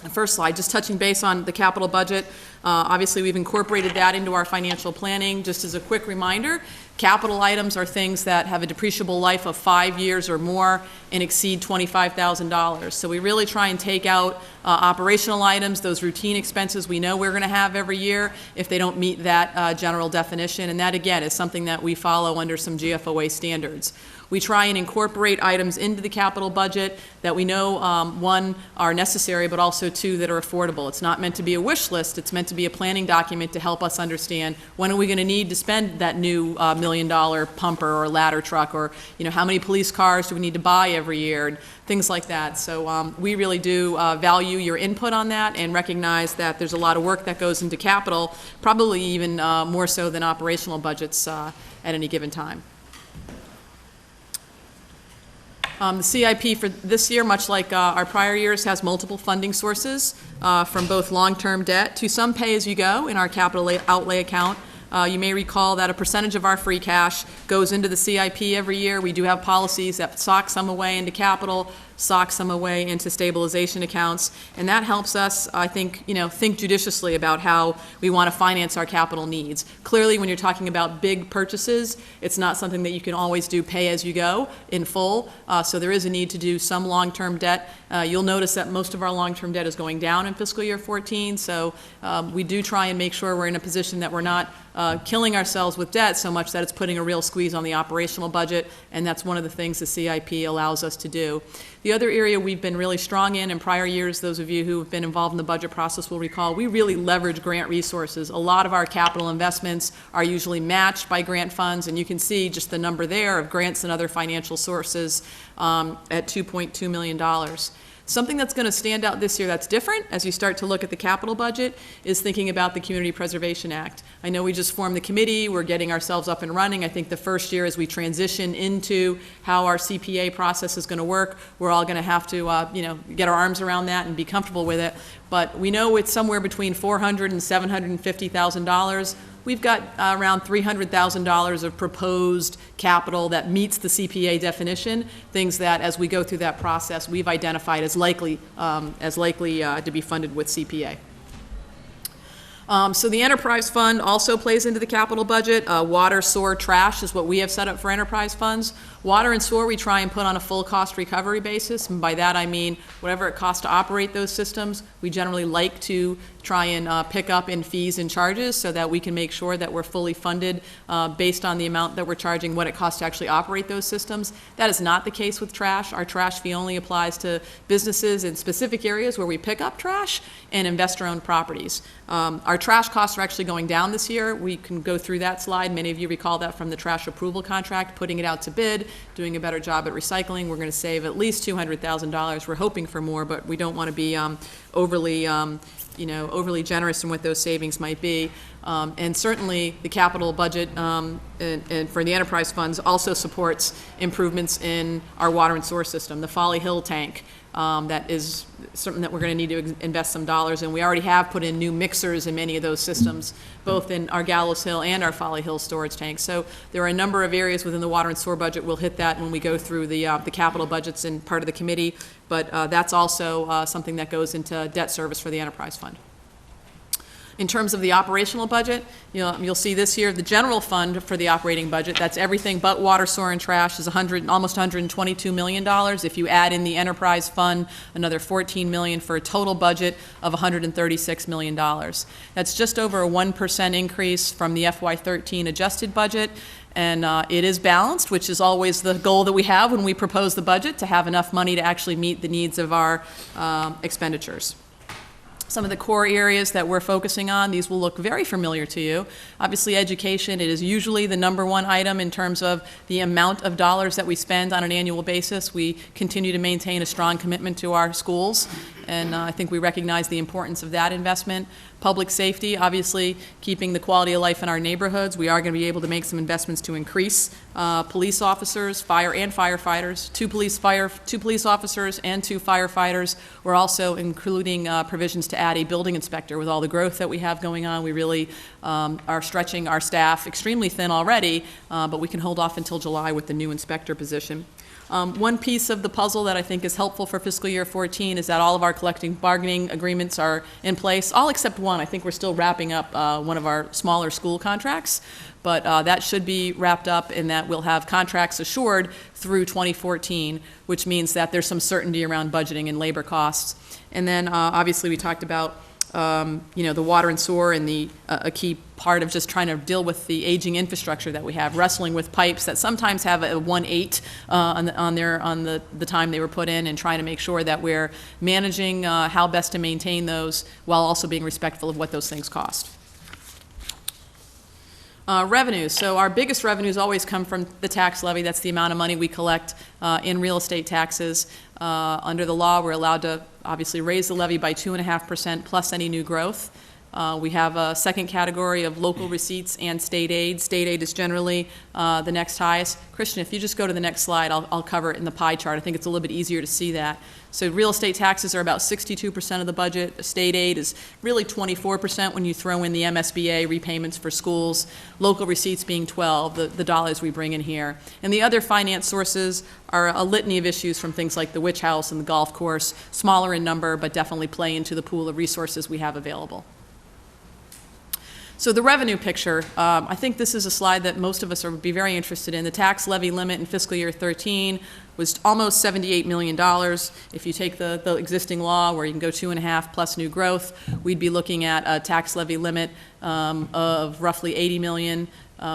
Speaker 13: the first slide, just touching base on the capital budget, obviously we've incorporated that into our financial planning. Just as a quick reminder, capital items are things that have a depreciable life of 5 years or more and exceed $25,000. So we really try and take out operational items, those routine expenses we know we're going to have every year if they don't meet that general definition. And that, again, is something that we follow under some GFOA standards. We try and incorporate items into the capital budget that we know, one, are necessary, but also two, that are affordable. It's not meant to be a wish list. It's meant to be a planning document to help us understand when are we going to need to spend that new $1 million pumper or ladder truck, or how many police cars do we need to buy every year, and things like that. So we really do value your input on that and recognize that there's a lot of work that goes into capital, probably even more so than operational budgets at any given time. The CIP for this year, much like our prior years, has multiple funding sources from both long-term debt to some pay-as-you-go in our capital outlay account. You may recall that a percentage of our free cash goes into the CIP every year. We do have policies that sock some away into capital, sock some away into stabilization accounts, and that helps us, I think, think judiciously about how we want to finance our capital needs. Clearly, when you're talking about big purchases, it's not something that you can always do pay-as-you-go in full, so there is a need to do some long-term debt. You'll notice that most of our long-term debt is going down in fiscal year 14, so we do try and make sure we're in a position that we're not killing ourselves with debt so much that it's putting a real squeeze on the operational budget, and that's one of the things the CIP allows us to do. The other area we've been really strong in prior years, those of you who have been involved in the budget process will recall, we really leverage grant resources. A lot of our capital investments are usually matched by grant funds, and you can see just the number there of grants and other financial sources at $2.2 million. Something that's going to stand out this year that's different as you start to look at the capital budget is thinking about the Community Preservation Act. I know we just formed the committee. We're getting ourselves up and running. I think the first year as we transition into how our CPA process is going to work, we're all going to have to get our arms around that and be comfortable with it. But we know it's somewhere between $400,000 and $750,000. We've got around $300,000 of proposed capital that meets the CPA definition, things that, as we go through that process, we've identified as likely to be funded with CPA. So the enterprise fund also plays into the capital budget. Water, sewer, trash is what we have set up for enterprise funds. Water and sewer we try and put on a full cost recovery basis, and by that I mean whatever it costs to operate those systems, we generally like to try and pick up in fees and charges so that we can make sure that we're fully funded based on the amount that we're charging, what it costs to actually operate those systems. That is not the case with trash. Our trash fee only applies to businesses in specific areas where we pick up trash and investor-owned properties. Our trash costs are actually going down this year. We can go through that slide. Many of you recall that from the trash approval contract, putting it out to bid, doing a better job at recycling. We're going to save at least $200,000. We're hoping for more, but we don't want to be overly generous in what those savings might be. And certainly the capital budget and for the enterprise funds also supports improvements in our water and sewer system. The Folly Hill tank, that is something that we're going to need to invest some dollars in. We already have put in new mixers in many of those systems, both in our Gallows Hill and our Folly Hill storage tanks. So there are a number of areas within the water and sewer budget. We'll hit that when we go through the capital budgets in part of the committee, but that's also something that goes into debt service for the enterprise fund. In terms of the operational budget, you'll see this year, the general fund for the operating budget, that's everything but water, sewer, and trash, is almost $122 million. If you add in the enterprise fund, another $14 million, for a total budget of $136 million. That's just over a 1% increase from the FY13 adjusted budget. And it is balanced, which is always the goal that we have when we propose the budget, to have enough money to actually meet the needs of our expenditures. Some of the core areas that we're focusing on, these will look very familiar to you. Obviously, education, it is usually the #1 item in terms of the amount of dollars that we spend on an annual basis. We continue to maintain a strong commitment to our schools, and I think we recognize the importance of that investment. Public safety, obviously, keeping the quality of life in our neighborhoods. We are going to be able to make some investments to increase police officers, fire and firefighters, two police officers and 2 firefighters. We're also including provisions to add a building inspector. With all the growth that we have going on, we really are stretching our staff extremely thin already, but we can hold off until July with the new inspector position. One piece of the puzzle that I think is helpful for fiscal year 14 is that all of our collective bargaining agreements are in place, all except one. I think we're still wrapping up one of our smaller school contracts, but that should be wrapped up, in that we'll have contracts assured through 2014, which means that there's some certainty around budgeting and labor costs. And then obviously we talked about the water and sewer, and a key part of just trying to deal with the aging infrastructure that we have, wrestling with pipes that sometimes have a 1/8 on the time they were put in, and trying to make sure that we're managing how best to maintain those while also being respectful of what those things cost. Revenues. So our biggest revenues always come from the tax levy. That's the amount of money we collect in real estate taxes. Under the law, we're allowed to obviously raise the levy by 2.5% plus any new growth. We have a second category of local receipts and state aid. State aid is generally the next highest. Christian, if you just go to the next slide, I'll cover it in the pie chart. I think it's a little bit easier to see that. So real estate taxes are about 62% of the budget. State aid is really 24% when you throw in the MSBA repayments for schools. Local receipts being 12%, the dollars we bring in here. And the other finance sources are a litany of issues, from things like the witch house and the golf course, smaller in number, but definitely play into the pool of resources we have available. So the revenue picture, I think this is a slide that most of us would be very interested in. The tax levy limit in fiscal year 13 was almost $78 million. If you take the existing law, where you can go 2.5 plus new growth, we'd be looking at a tax levy limit of roughly $80 million.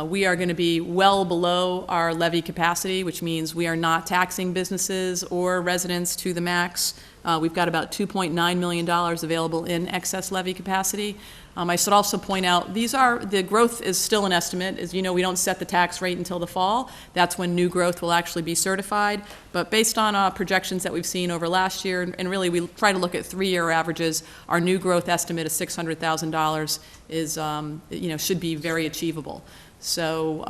Speaker 13: We are going to be well below our levy capacity, which means we are not taxing businesses or residents to the max. We've got about $2.9 million available in excess levy capacity. I should also point out, the growth is still an estimate. As you know, we don't set the tax rate until the fall. That's when new growth will actually be certified. But based on projections that we've seen over last year, and really we try to look at 3-year averages, our new growth estimate of $600,000 is, should be very achievable. So,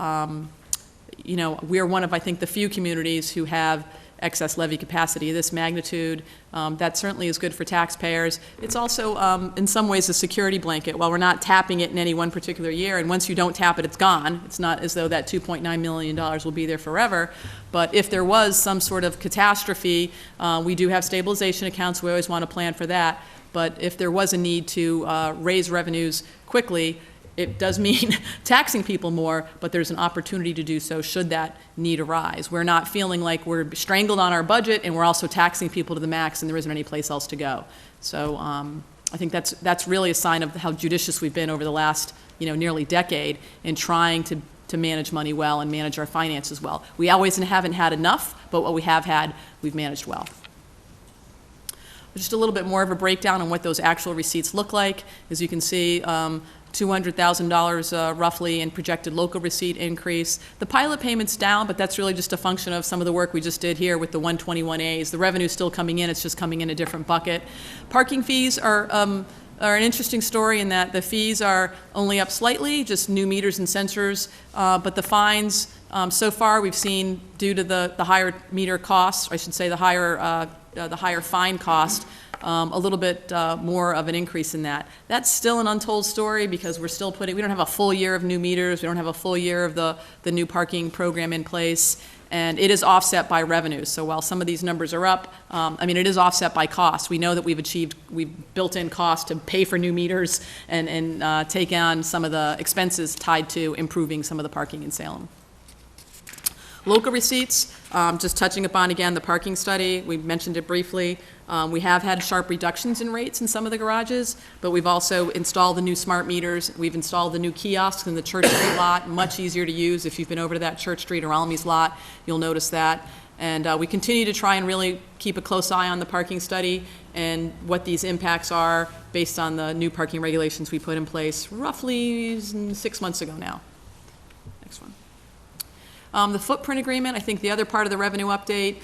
Speaker 13: we're one of, I think, the few communities who have excess levy capacity of this magnitude. That certainly is good for taxpayers. It's also, in some ways, a security blanket. While we're not tapping it in any one particular year, and once you don't tap it, it's gone. It's not as though that $2.9 million will be there forever. But if there was some sort of catastrophe, we do have stabilization accounts. We always want to plan for that. But if there was a need to raise revenues quickly, it does mean taxing people more, but there's an opportunity to do so should that need arise. We're not feeling like we're strangled on our budget, and we're also taxing people to the max, and there isn't any place else to go. So I think that's really a sign of how judicious we've been over the last nearly decade in trying to manage money well and manage our finances well. We always haven't had enough, but what we have had, we've managed well. Just a little bit more of a breakdown on what those actual receipts look like. As you can see, $200,000 roughly in projected local receipt increase. The pilot payment's down, but that's really just a function of some of the work we just did here with the 121As. The revenue's still coming in, it's just coming in a different bucket. Parking fees are an interesting story in that the fees are only up slightly, just new meters and sensors, but the fines, so far we've seen, due to the higher meter costs, I should say the higher fine cost, a little bit more of an increase in that. That's still an untold story because we're still we don't have a full year of new meters, we don't have a full year of the new parking program in place, and it is offset by revenues. So while some of these numbers are up, it is offset by cost. We know that we've built in cost to pay for new meters and take on some of the expenses tied to improving some of the parking in Salem. Local receipts, just touching upon again the parking study, we mentioned it briefly. We have had sharp reductions in rates in some of the garages, but we've also installed the new smart meters. We've installed the new kiosks in the Church Street lot, much easier to use. If you've been over to that Church Street or Almies lot, you'll notice that. And we continue to try and really keep a close eye on the parking study and what these impacts are based on the new parking regulations we put in place roughly 6 months ago now. Next one. The footprint agreement, I think the other part of the revenue update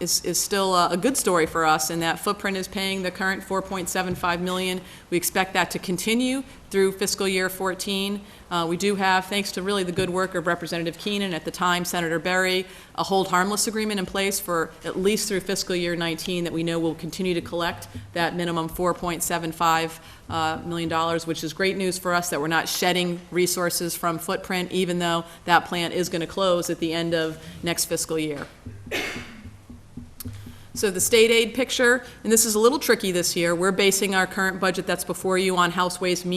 Speaker 13: is still a good story for us, and that footprint is paying the current $4.75 million. We expect that to continue through fiscal year 14. We do have, thanks to really the good work of Representative Keenan, at the time Senator Berry, a hold harmless agreement in place for at least through fiscal year 19 that we know will continue to collect that minimum $4.75 million, which is great news for us that we're not shedding resources from footprint, even though that plant is going to close at the end of next fiscal year. So the state aid picture, and this is a little tricky this year, we're basing our current budget that's before you on the House Ways and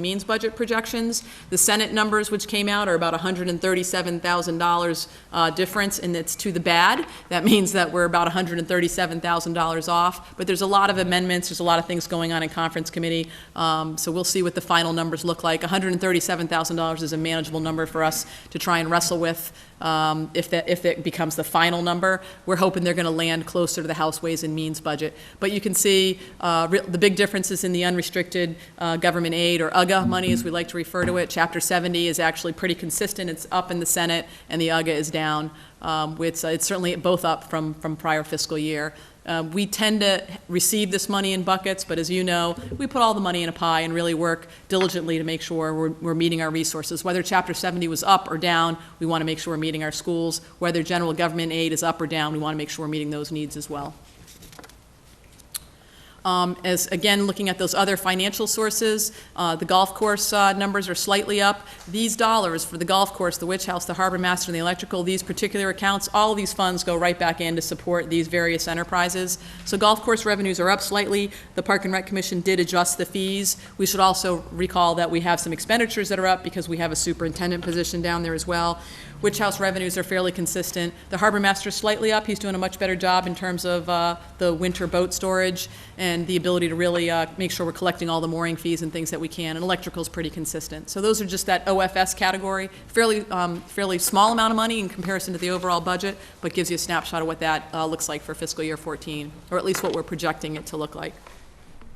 Speaker 13: Means budget projections. The Senate numbers which came out are about $137,000 difference, and it's to the bad. That means that we're about $137,000 off, but there's a lot of amendments, there's a lot of things going on in conference committee, so we'll see what the final numbers look like. $137,000 is a manageable number for us to try and wrestle with. If it becomes the final number, we're hoping they're going to land closer to the House Ways and Means budget. But you can see the big differences in the unrestricted government aid, or UGA money as we like to refer to it. Chapter 70 is actually pretty consistent. It's up in the Senate, and the UGA is down. It's certainly both up from prior fiscal year. We tend to receive this money in buckets, but as you know, we put all the money in a pie and really work diligently to make sure we're meeting our resources. Whether Chapter 70 was up or down, we want to make sure we're meeting our schools. Whether general government aid is up or down, we want to make sure we're meeting those needs as well. As again, looking at those other financial sources, the golf course numbers are slightly up. These dollars for the golf course, the Witch House, the Harbor Master, and the electrical, these particular accounts, all of these funds go right back in to support these various enterprises. So golf course revenues are up slightly. The Park and Rec Commission did adjust the fees. We should also recall that we have some expenditures that are up because we have a superintendent position down there as well. Witch House revenues are fairly consistent. The Harbor Master is slightly up. He's doing a much better job in terms of the winter boat storage and the ability to really make sure we're collecting all the mooring fees and things that we can. And electrical is pretty consistent. So those are just that OFS category. Fairly small amount of money in comparison to the overall budget, but gives you a snapshot of what that looks like for fiscal year 14, or at least what we're projecting it to look like.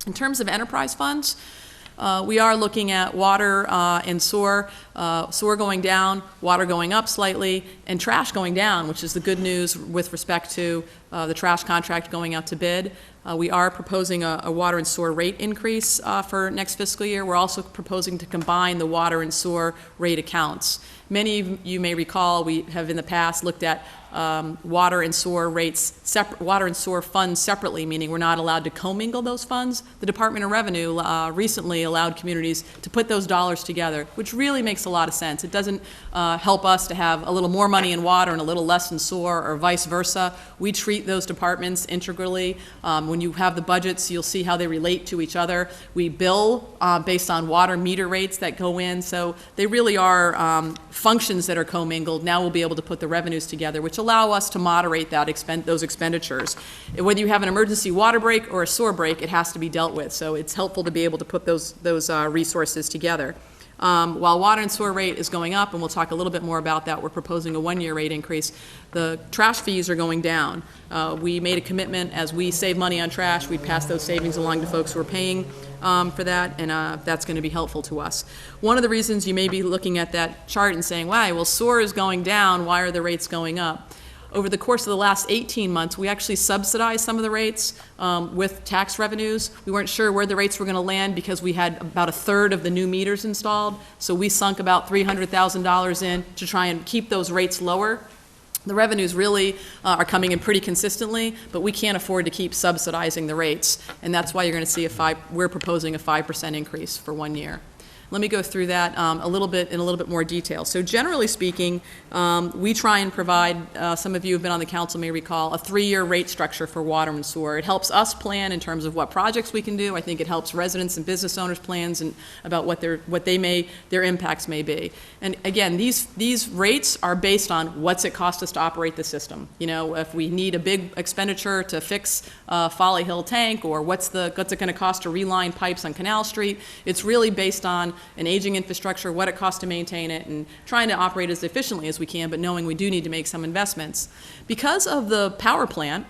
Speaker 13: In terms of enterprise funds, we are looking at water and sewer, sewer going down, water going up slightly, and trash going down, which is the good news with respect to the trash contract going out to bid. We are proposing a water and sewer rate increase for next fiscal year. We're also proposing to combine the water and sewer rate accounts. Many of you may recall we have in the past looked at water and sewer rates, water and sewer funds separately, meaning we're not allowed to commingle those funds. The Department of Revenue recently allowed communities to put those dollars together, which really makes a lot of sense. It doesn't help us to have a little more money in water and a little less in sewer, or vice versa. We treat those departments integrally. When you have the budgets, you'll see how they relate to each other. We bill based on water meter rates that go in, so they really are functions that are commingled. Now we'll be able to put the revenues together, which allow us to moderate those expenditures. Whether you have an emergency water break or a sewer break, it has to be dealt with. So it's helpful to be able to put those resources together. While water and sewer rate is going up, and we'll talk a little bit more about that, we're proposing a one-year rate increase. The trash fees are going down. We made a commitment as we save money on trash, we'd pass those savings along to folks who are paying for that, and that's going to be helpful to us. One of the reasons you may be looking at that chart and saying, wow, well, sewer is going down, why are the rates going up? Over the course of the last 18 months, we actually subsidized some of the rates with tax revenues. We weren't sure where the rates were going to land because we had about a third of the new meters installed. So we sunk about $300,000 in to try and keep those rates lower. The revenues really are coming in pretty consistently, but we can't afford to keep subsidizing the rates. And that's why you're going to see we're proposing a 5% increase for 1 year. let me go through that in a little bit more detail. So generally speaking, we try and provide, some of you who have been on the council may recall, a 3-year rate structure for water and sewer. It helps us plan in terms of what projects we can do. I think it helps residents and business owners plans and about what their impacts may be. And again, these rates are based on what's it cost us to operate the system. You know, if we need a big expenditure to fix Folly Hill tank, or what's it going to cost to reline pipes on Canal Street, it's really based on an aging infrastructure, what it costs to maintain it, and trying to operate as efficiently as we can, but knowing we do need to make some investments. Because of the power plant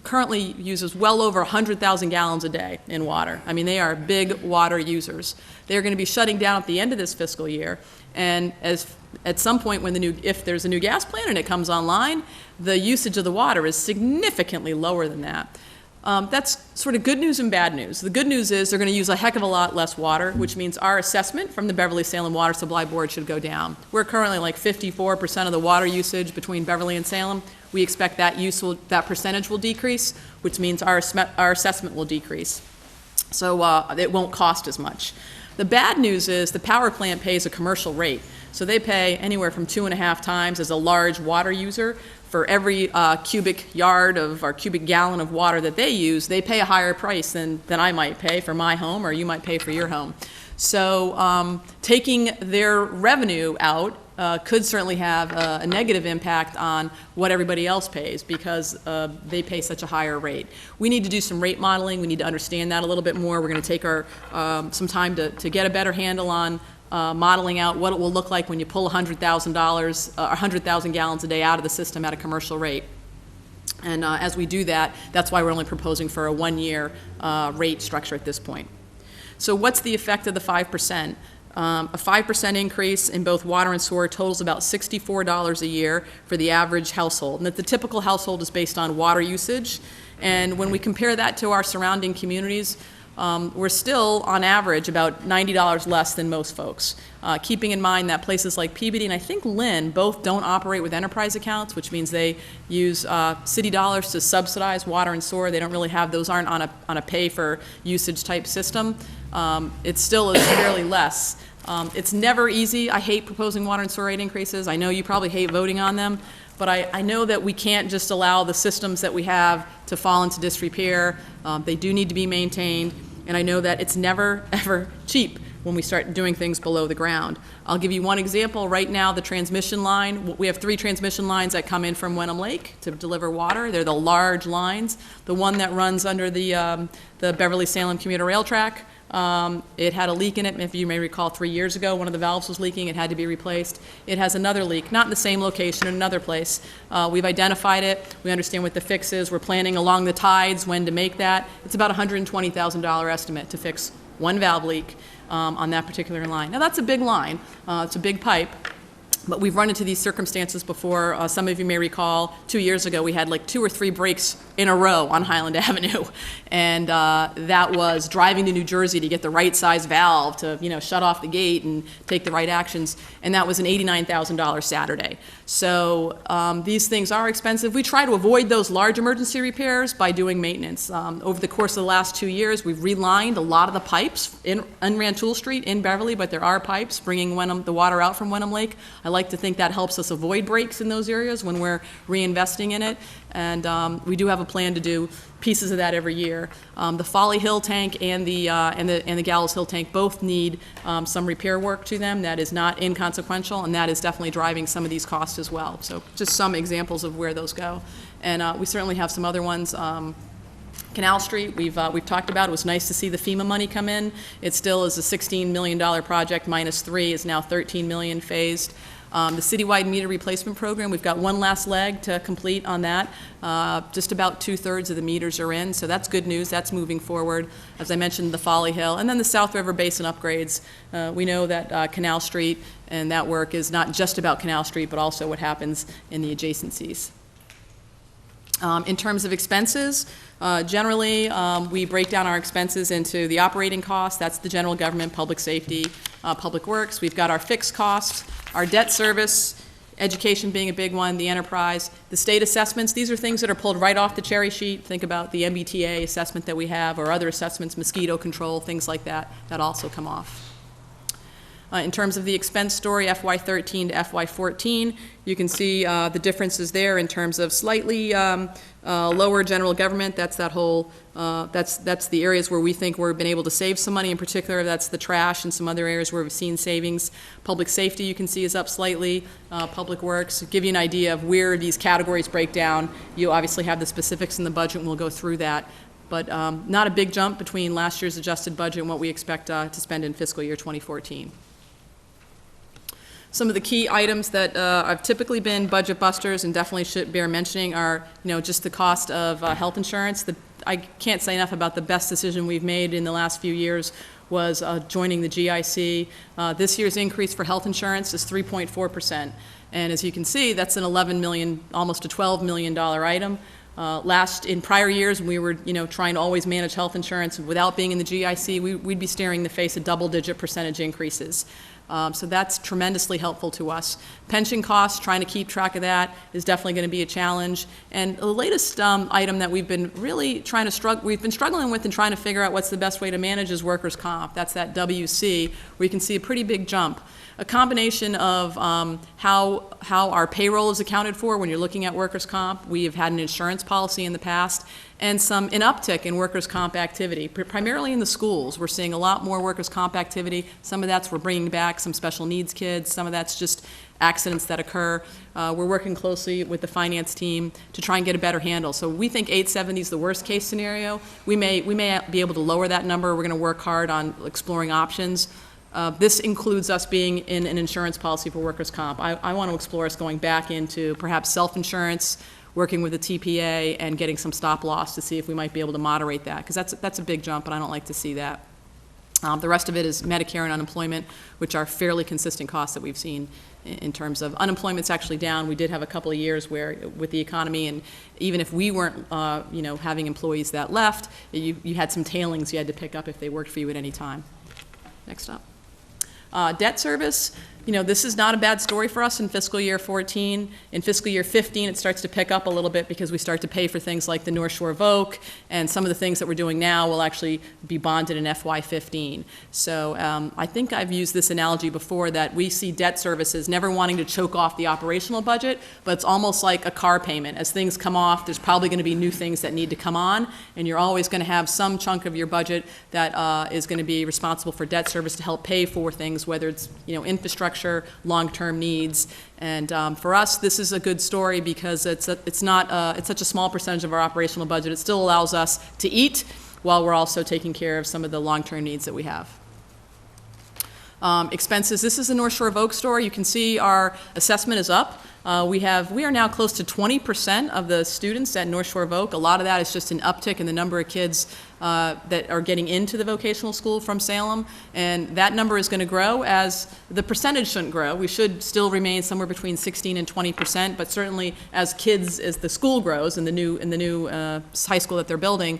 Speaker 13: currently uses well over 100,000 gallons a day in water. I mean, they are big water users. They're going to be shutting down at the end of this fiscal year, and at some point if there's a new gas plant and it comes online, the usage of the water is significantly lower than that. That's sort of good news and bad news. The good news is they're going to use a heck of a lot less water, which means our assessment from the Beverly-Salem Water Supply Board should go down. We're currently like 54% of the water usage between Beverly and Salem. We expect that percentage will decrease, which means our assessment will decrease. So it won't cost as much. The bad news is the power plant pays a commercial rate. So they pay anywhere from 2.5 times as a large water user. For every cubic yard or cubic gallon of water that they use, they pay a higher price than I might pay for my home, or you might pay for your home. So taking their revenue out could certainly have a negative impact on what everybody else pays, because they pay such a higher rate. We need to do some rate modeling. We need to understand that a little bit more. We're going to take some time to get a better handle on modeling out what it will look like when you pull $100,000 gallons a day out of the system at a commercial rate. And as we do that, that's why we're only proposing for a 1-year rate structure at this point. So what's the effect of the 5%? A 5% increase in both water and sewer totals about $64 a year for the average household. And that the typical household is based on water usage. And when we compare that to our surrounding communities, we're still, on average, about $90 less than most folks. Keeping in mind that places like Peabody and I think Lynn both don't operate with enterprise accounts, which means they use city dollars to subsidize water and sewer. They don't really have, those aren't on a pay-for-usage type system. It still is fairly less. It's never easy. I hate proposing water and sewer rate increases. I know you probably hate voting on them. But I know that we can't just allow the systems that we have to fall into disrepair. They do need to be maintained, and I know that it's never, ever cheap when we start doing things below the ground. I'll give you one example. Right now, the transmission line, we have 3 transmission lines that come in from Wenham Lake to deliver water. They're the large lines. The one that runs under the Beverly-Salem commuter rail track, it had a leak in it. If you may recall, 3 years ago, one of the valves was leaking. It had to be replaced. It has another leak, not in the same location, in another place. We've identified it. We understand what the fix is. We're planning along the tides when to make that. It's about a $120,000 estimate to fix one valve leak on that particular line. Now, that's a big line. It's a big pipe. But we've run into these circumstances before. Some of you may recall 2 years ago we had like 2 or 3 breaks in a row on Highland Avenue. And that was driving to New Jersey to get the right size valve to shut off the gate and take the right actions. And that was an $89,000 Saturday. So these things are expensive. We try to avoid those large emergency repairs by doing maintenance. Over the course of the last 2 years, we've relined a lot of the pipes on Rantoul Street in Beverly, but there are pipes bringing the water out from Wenham Lake. I like to think that helps us avoid breaks in those areas when we're reinvesting in it. And we do have a plan to do pieces of that every year. The Folly Hill tank and the Gallows Hill tank both need some repair work to them. That is not inconsequential, and that is definitely driving some of these costs as well. So just some examples of where those go. And we certainly have some other ones. Canal Street, we've talked about. It was nice to see the FEMA money come in. It still is a $16 million project, minus 3 is now $13 million phased. The citywide meter replacement program, we've got one last leg to complete on that. Just about 2/3 of the meters are in, so that's good news. That's moving forward. As I mentioned, the Folly Hill, and then the South River Basin upgrades. We know that Canal Street and that work is not just about Canal Street, but also what happens in the adjacencies. In terms of expenses, generally, we break down our expenses into the operating costs. That's the general government, public safety, public works. We've got our fixed costs. Our debt service Education being a big one, the enterprise, the state assessments, these are things that are pulled right off the cherry sheet. Think about the MBTA assessment that we have, or other assessments, mosquito control, things like that, that also come off. In terms of the expense story, FY13 to FY14, you can see the differences there in terms of slightly lower general government. That's that whole, that's the areas where we think we've been able to save some money. In particular, that's the trash and some other areas where we've seen savings. Public safety, you can see, is up slightly. Public works, give you an idea of where these categories break down. You obviously have the specifics in the budget, and we'll go through that. But not a big jump between last year's adjusted budget and what we expect to spend in fiscal year 2014. Some of the key items that have typically been budget busters and definitely should bear mentioning are, just the cost of health insurance. I can't say enough about the best decision we've made in the last few years was joining the GIC. This year's increase for health insurance is 3.4%. And as you can see, that's an $11 million, almost a $12 million item. In prior years, when we were, trying to always manage health insurance without being in the GIC, we'd be staring in the face of double-digit percentage increases. So that's tremendously helpful to us. Pension costs, trying to keep track of that is definitely going to be a challenge. And the latest item that we've been really struggling with and trying to figure out what's the best way to manage is workers' comp. That's that WC, where you can see a pretty big jump. A combination of how our payroll is accounted for when you're looking at workers' comp. We have had an insurance policy in the past, and an uptick in workers' comp activity, primarily in the schools. We're seeing a lot more workers' comp activity. Some of that's we're bringing back some special needs kids. Some of that's just accidents that occur. We're working closely with the finance team to try and get a better handle. So we think 870 is the worst case scenario. We may be able to lower that number. We're going to work hard on exploring options. This includes us being in an insurance policy for workers' comp. I want to explore us going back into perhaps self-insurance, working with the TPA, and getting some stop loss to see if we might be able to moderate that, because that's a big jump, and I don't like to see that. The rest of it is Medicare and unemployment, which are fairly consistent costs that we've seen in terms of unemployment's actually down. We did have a couple of years where, with the economy, and even if we weren't, having employees that left, you had some tailings you had to pick up if they worked for you at any time. Next up. Debt service, this is not a bad story for us in fiscal year 14. In fiscal year 15, it starts to pick up a little bit because we start to pay for things like the North Shore Voc, and some of the things that we're doing now will actually be bonded in FY15. So I think I've used this analogy before, that we see debt services never wanting to choke off the operational budget, but it's almost like a car payment. As things come off, there's probably going to be new things that need to come on, and you're always going to have some chunk of your budget that is going to be responsible for debt service to help pay for things, whether it's infrastructure, long-term needs. And for us, this is a good story because it's such a small percentage of our operational budget. It still allows us to eat while we're also taking care of some of the long-term needs that we have. Expenses, this is the North Shore Voc story. You can see our assessment is up. We are now close to 20% of the students at North Shore Voc. A lot of that is just an uptick in the number of kids that are getting into the vocational school from Salem, and that number is going to grow. As the percentage shouldn't grow. We should still remain somewhere between 16 and 20%, but certainly as the school grows in the new high school that they're building,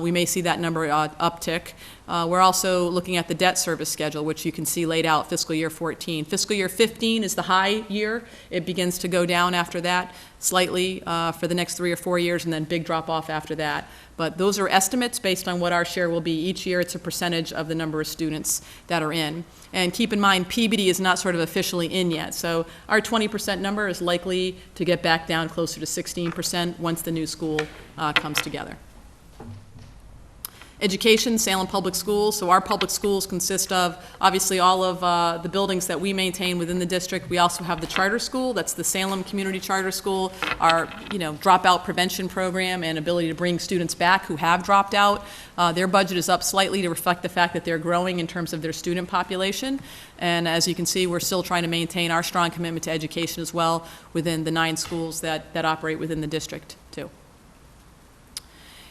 Speaker 13: we may see that number uptick. We're also looking at the debt service schedule, which you can see laid out fiscal year 14. Fiscal year 15 is the high year. It begins to go down after that slightly for the next 3 or 4 years, and then big drop off after that. But those are estimates based on what our share will be each year. It's a percentage of the number of students that are in. And keep in mind, PBD is not sort of officially in yet. So our 20% number is likely to get back down closer to 16% once the new school comes together. Education, Salem Public Schools. So our public schools consist of, obviously, all of the buildings that we maintain within the district. We also have the charter school. That's the Salem Community Charter School, our dropout prevention program and ability to bring students back who have dropped out. Their budget is up slightly to reflect the fact that they're growing in terms of their student population. And as you can see, we're still trying to maintain our strong commitment to education as well within the 9 schools that operate within the district, too.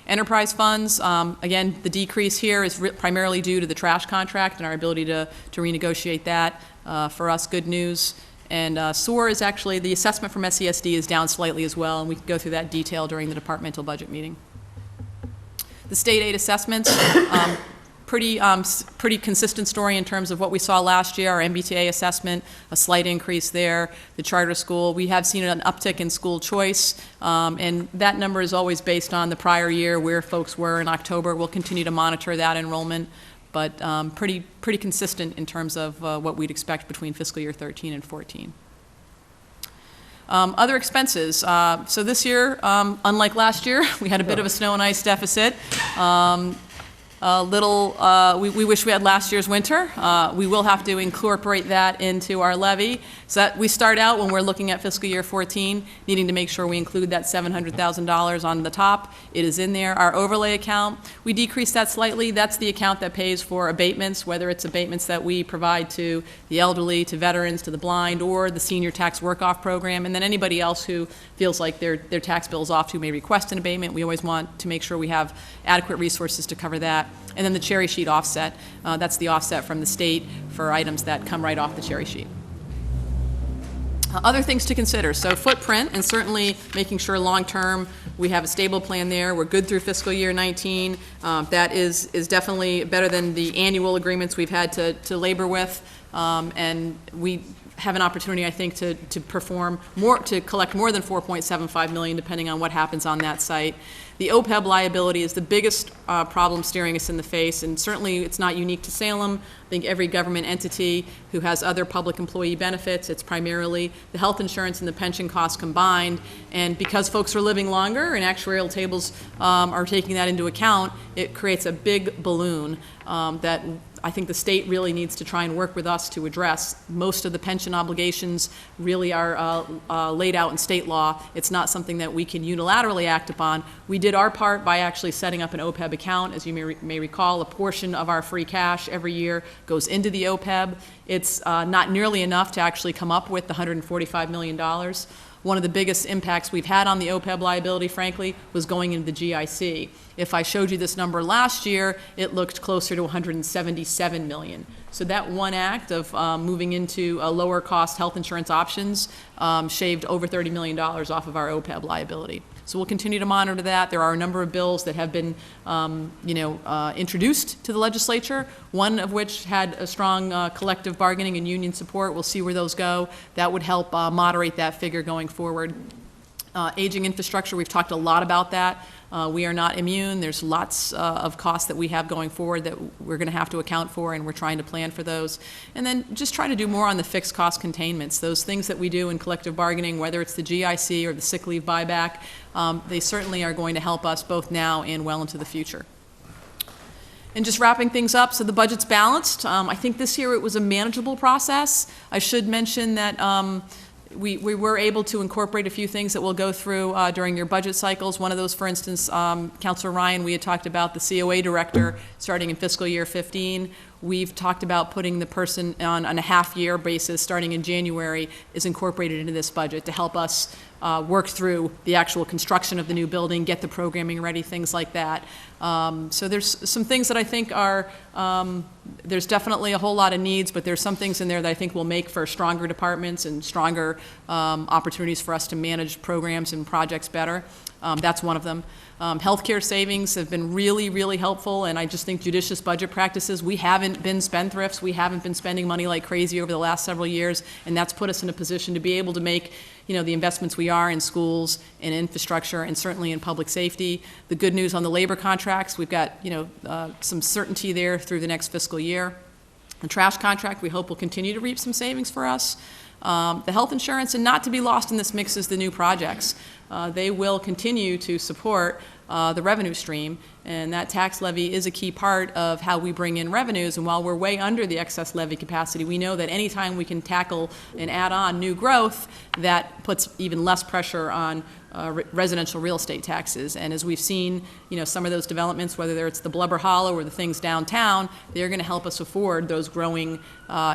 Speaker 13: Enterprise funds, again, the decrease here is primarily due to the trash contract and our ability to renegotiate that. For us, good news. And SOAR is actually, the assessment from SESD is down slightly as well, and we can go through that detail during the departmental budget meeting. The state aid assessments, pretty consistent story in terms of what we saw last year. Our MBTA assessment, a slight increase there. The charter school, we have seen an uptick in school choice, and that number is always based on the prior year, where folks were in October. We'll continue to monitor that enrollment, but pretty consistent in terms of what we'd expect between fiscal year 13 and 14. Other expenses. So this year, unlike last year, we had a bit of a snow and ice deficit. We wish we had last year's winter. We will have to incorporate that into our levy. So that we start out when we're looking at fiscal year 14, needing to make sure we include that $700,000 on the top. It is in there. Our overlay account, we decreased that slightly. That's the account that pays for abatements, whether it's abatements that we provide to the elderly, to veterans, to the blind, or the senior tax work-off program. And then anybody else who feels like their tax bill is off who may request an abatement. We always want to make sure we have adequate resources to cover that. And then the cherry sheet offset, that's the offset from the state for items that come right off the cherry sheet. Other things to consider, so footprint, and certainly making sure long-term we have a stable plan there. We're good through fiscal year 19. That is definitely better than the annual agreements we've had to labor with, and we have an opportunity, I think, to perform more, to collect more than $4.75 million, depending on what happens on that site. The OPEB liability is the biggest problem staring us in the face, and certainly it's not unique to Salem. I think every government entity who has other public employee benefits, it's primarily the health insurance and the pension costs combined, and because folks are living longer and actuarial tables are taking that into account, it creates a big balloon that I think the state really needs to try and work with us to address. Most of the pension obligations really are laid out in state law. It's not something that we can unilaterally act upon. We did our part by actually setting up an OPEB account. As you may recall, a portion of our free cash every year goes into the OPEB. It's not nearly enough to actually come up with the $145 million. One of the biggest impacts we've had on the OPEB liability, frankly, was going into the GIC. If I showed you this number last year, it looked closer to $177 million. So that one act of moving into lower cost health insurance options shaved over $30 million off of our OPEB liability. So we'll continue to monitor that. There are a number of bills that have been introduced to the legislature, one of which had a strong collective bargaining and union support. We'll see where those go. That would help moderate that figure going forward. Aging infrastructure, we've talked a lot about that. We are not immune. There's lots of costs that we have going forward that we're going to have to account for, and we're trying to plan for those. And then just try to do more on the fixed cost containments. Those things that we do in collective bargaining, whether it's the GIC or the sick leave buyback, they certainly are going to help us both now and well into the future. And just wrapping things up, so the budget's balanced. I think this year it was a manageable process. I should mention that we were able to incorporate a few things that we'll go through during your budget cycles. One of those, for instance, Councilor Ryan, we had talked about the COA director starting in fiscal year 15. We've talked about putting the person on a half-year basis starting in January is incorporated into this budget to help us work through the actual construction of the new building, get the programming ready, things like that. So there's some things that I think are, there's definitely a whole lot of needs, but there's some things in there that I think will make for stronger departments and stronger opportunities for us to manage programs and projects better. That's one of them. Healthcare savings have been really, really helpful, and I just think judicious budget practices. We haven't been spendthrifts. We haven't been spending money like crazy over the last several years, and that's put us in a position to be able to make the investments we are in schools and infrastructure and certainly in public safety. The good news on the labor contracts, we've got some certainty there through the next fiscal year. The trash contract, we hope will continue to reap some savings for us. The health insurance, and not to be lost in this mix, is the new projects. They will continue to support the revenue stream, and that tax levy is a key part of how we bring in revenues. And while we're way under the excess levy capacity, we know that anytime we can tackle and add on new growth, that puts even less pressure on residential real estate taxes. And as we've seen, some of those developments, whether it's the Blubber Hollow or the things downtown, they're going to help us afford those growing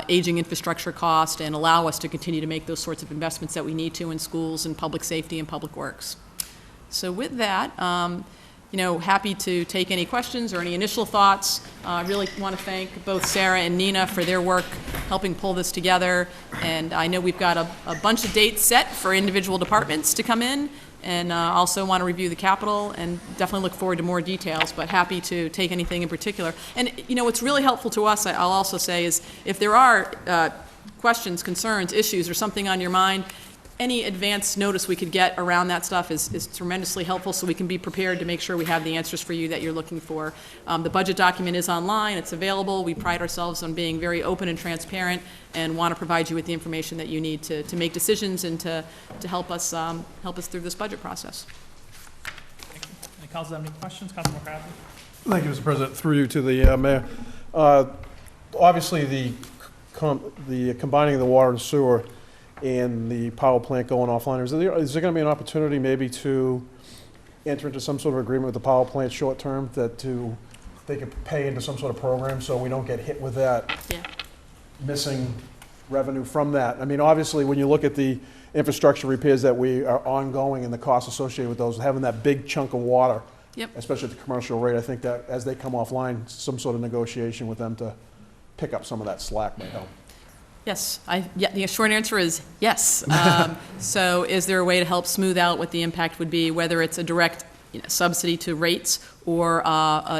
Speaker 13: aging infrastructure costs and allow us to continue to make those sorts of investments that we need to in schools and public safety and public works. So with that, happy to take any questions or any initial thoughts. I really want to thank both Sarah and Nina for their work helping pull this together. And I know we've got a bunch of dates set for individual departments to come in. and also want to review the capital, and definitely look forward to more details, but happy to take anything in particular. And, you know, what's really helpful to us, I'll also say, is if there are questions, concerns, issues, or something on your mind, any advance notice we could get around that stuff is tremendously helpful, so we can be prepared to make sure we have the answers for you that you're looking for. The budget document is online, it's available. We pride ourselves on being very open and transparent, and want to provide you with the information that you need to make decisions and to help us through this budget process.
Speaker 1: Thank you. Any council have any questions? Councilman McCarthy?
Speaker 7: Thank you, Mr. President. Through you to the mayor. Obviously, the combining of the water and sewer and the power plant going offline, is there going to be an opportunity maybe to enter into some sort of agreement with the power plant short term that they could pay into some sort of program so we don't get hit with that missing revenue from that? I mean, obviously, when you look at the infrastructure repairs that we are ongoing and the costs associated with those, having that big chunk of water, especially at the commercial rate, I think that as they come offline, some sort of negotiation with them to pick up some of that slack might help.
Speaker 13: Yes, the short answer is yes. So is there a way to help smooth out what the impact would be, whether it's a direct subsidy to rates or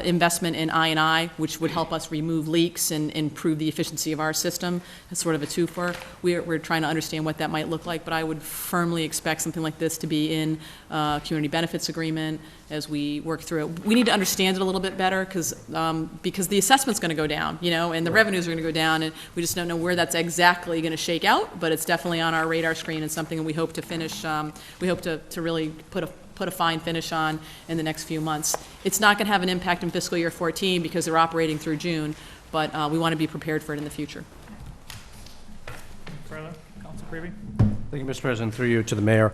Speaker 13: investment in I&I, which would help us remove leaks and improve the efficiency of our system? It's sort of a twofer. We're trying to understand what that might look like, but I would firmly expect something like this to be in community benefits agreement as we work through it. We need to understand it a little bit better because the assessment's going to go down, and the revenues are going to go down, and we just don't know where that's exactly going to shake out, but it's definitely on our radar screen and something that we hope to finish. We hope to really put a fine finish on in the next few months. It's not going to have an impact in fiscal year 14 because they're operating through June, but we want to be prepared for it in the future.
Speaker 1: Further? Council Creevy?
Speaker 2: Thank you, Mr. President. Through you to the mayor.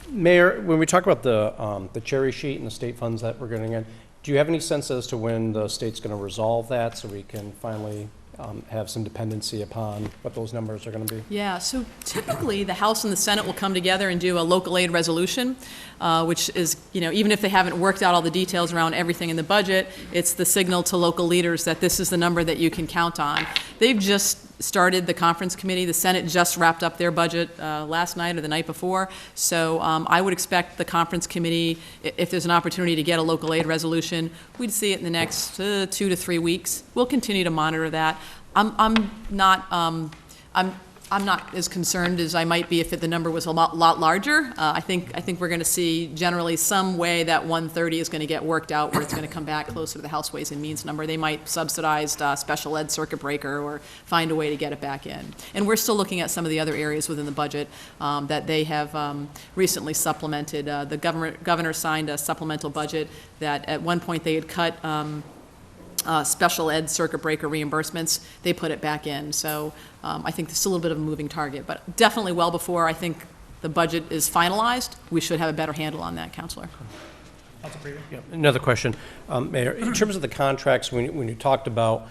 Speaker 2: Mayor, when we talk about the cherry sheet and the state funds that we're getting in, do you have any sense as to when the state's going to resolve that so we can finally have some dependency upon what those numbers are going to be?
Speaker 13: Yeah, so typically the House and the Senate will come together and do a local aid resolution, which is, even if they haven't worked out all the details around everything in the budget, it's the signal to local leaders that this is the number that you can count on. They've just started the conference committee. The Senate just wrapped up their budget last night or the night before. So I would expect the conference committee, if there's an opportunity to get a local aid resolution, we'd see it in the next 2 to 3 weeks. We'll continue to monitor that. I'm not as concerned as I might be if the number was a lot larger. I think we're going to see generally some way that 130 is going to get worked out where it's going to come back closer to the House Ways and Means number. They might subsidize special ed circuit breaker or find a way to get it back in. And we're still looking at some of the other areas within the budget that they have recently supplemented. The governor signed a supplemental budget that at one point they had cut special ed circuit breaker reimbursements. They put it back in. So I think there's still a little bit of a moving target, but definitely well before I think the budget is finalized, we should have a better handle on that, Councilor.
Speaker 2: Yeah, another question, Mayor. In terms of the contracts, when you talked about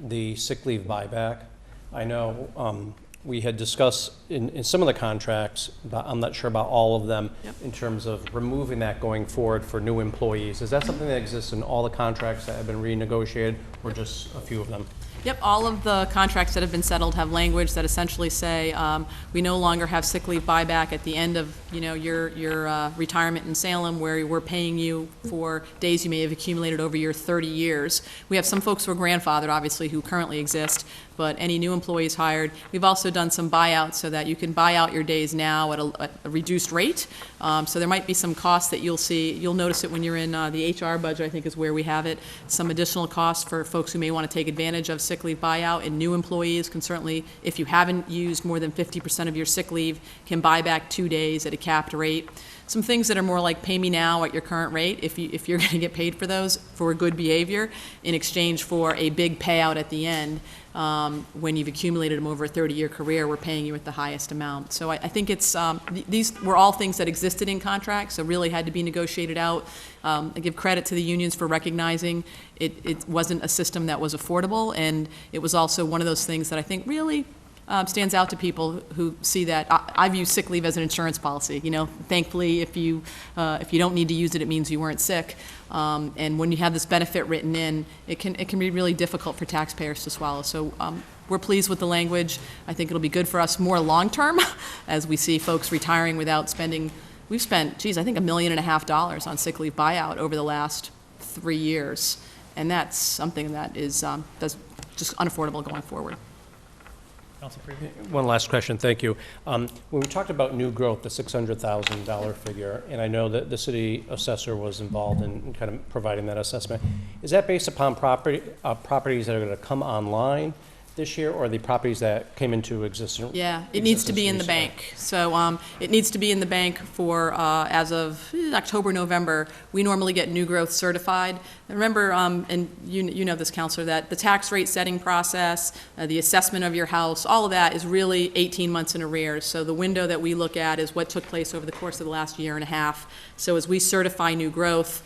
Speaker 2: the sick leave buyback, I know we had discussed in some of the contracts, but I'm not sure about all of them, in terms of removing that going forward for new employees. Is that something that exists in all the contracts that have been renegotiated, or just a few of them?
Speaker 13: Yep, all of the contracts that have been settled have language that essentially say we no longer have sick leave buyback at the end of your retirement in Salem, where we're paying you for days you may have accumulated over your 30 years. We have some folks who are grandfathered, obviously, who currently exist, but any new employees hired. We've also done some buyouts so that you can buy out your days now at a reduced rate. So there might be some costs that you'll see. You'll notice it when you're in the HR budget, I think is where we have it. Some additional costs for folks who may want to take advantage of sick leave buyout, and new employees can certainly, if you haven't used more than 50% of your sick leave, can buy back 2 days at a capped rate. Some things that are more like pay me now at your current rate, if you're going to get paid for those for good behavior, in exchange for a big payout at the end. When you've accumulated them over a 30-year career, we're paying you at the highest amount. So I think it's these were all things that existed in contracts, so really had to be negotiated out. I give credit to the unions for recognizing it wasn't a system that was affordable, and it was also one of those things that I think really stands out to people who see that. I view sick leave as an insurance policy. Thankfully, if you don't need to use it, it means you weren't sick. And when you have this benefit written in, it can be really difficult for taxpayers to swallow. So we're pleased with the language. I think it'll be good for us more long term as we see folks retiring without spending we've spent, geez, I think $1.5 million on sick leave buyout over the last 3 years. And that's something that is, that's just unaffordable going forward.
Speaker 1: Council Previtt.
Speaker 2: One last question, thank you. When we talked about new growth, the $600,000 figure, and I know that the city assessor was involved in kind of providing that assessment, is that based upon properties that are going to come online this year, or the properties that came into existence?
Speaker 13: Yeah, it needs to be in the bank. So it needs to be in the bank for, as of October, November. We normally get new growth certified. And remember, and you know this, Counselor, that the tax rate setting process, the assessment of your house, all of that is really 18 months in arrears. So the window that we look at is what took place over the course of the last year and a half. So as we certify new growth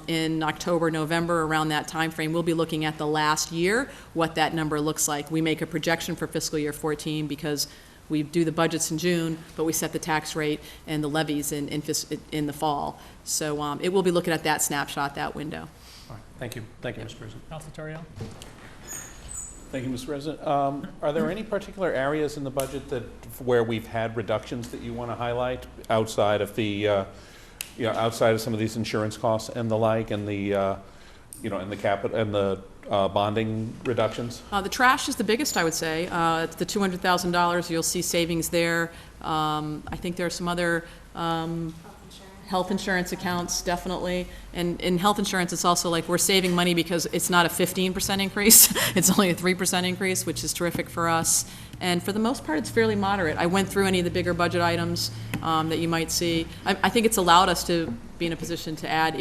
Speaker 13: in October, November, around that time frame, we'll be looking at the last year, what that number looks like. We make a projection for fiscal year 14 because we do the budgets in June, but we set the tax rate and the levies in the fall. So it will be looking at that snapshot, that window.
Speaker 2: All right, thank you. Thank you, Mr. President.
Speaker 1: Council Torriello.
Speaker 14: Thank you, Mr. President. Are there any particular areas in the budget that, where we've had reductions that you want to highlight outside of the, outside of some of these insurance costs and the like, and the, and the capital and the bonding reductions?
Speaker 13: The trash is the biggest, I would say. It's the $200,000. You'll see savings there. I think there are some other health insurance accounts, definitely. And in health insurance, it's also like we're saving money because it's not a 15% increase. It's only a 3% increase, which is terrific for us. And for the most part, it's fairly moderate. I went through any of the bigger budget items that you might see. I think it's allowed us to be in a position to add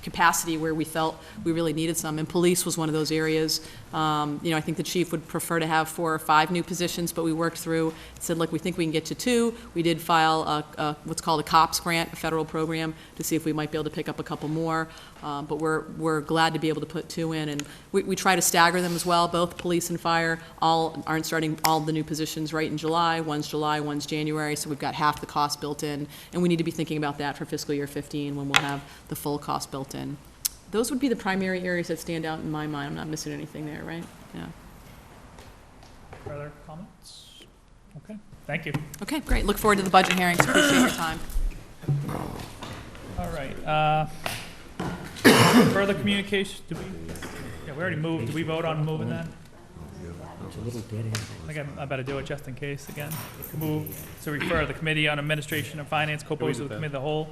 Speaker 13: capacity where we felt we really needed some. And police was one of those areas. I think the chief would prefer to have 4 or 5 new positions, but we worked through, said, look, we think we can get to 2. We did file what's called a COPS grant, a federal program, to see if we might be able to pick up a couple more. But we're glad to be able to put 2 in. And we try to stagger them as well. Both police and fire aren't starting all the new positions right in July. One's January, so we've got half the cost built in. And we need to be thinking about that for fiscal year 15 when we'll have the full cost built in. Those would be the primary areas that stand out in my mind. I'm not missing anything there, right? Yeah.
Speaker 1: Further comments? Okay, thank you.
Speaker 13: Okay, great. Look forward to the budget hearings. Appreciate your time.
Speaker 1: All right. Further communication, we already moved. Did we vote on moving that? I think I better do it just in case again. Move to refer the Committee on Administration and Finance, co-posed with the Committee of the Whole,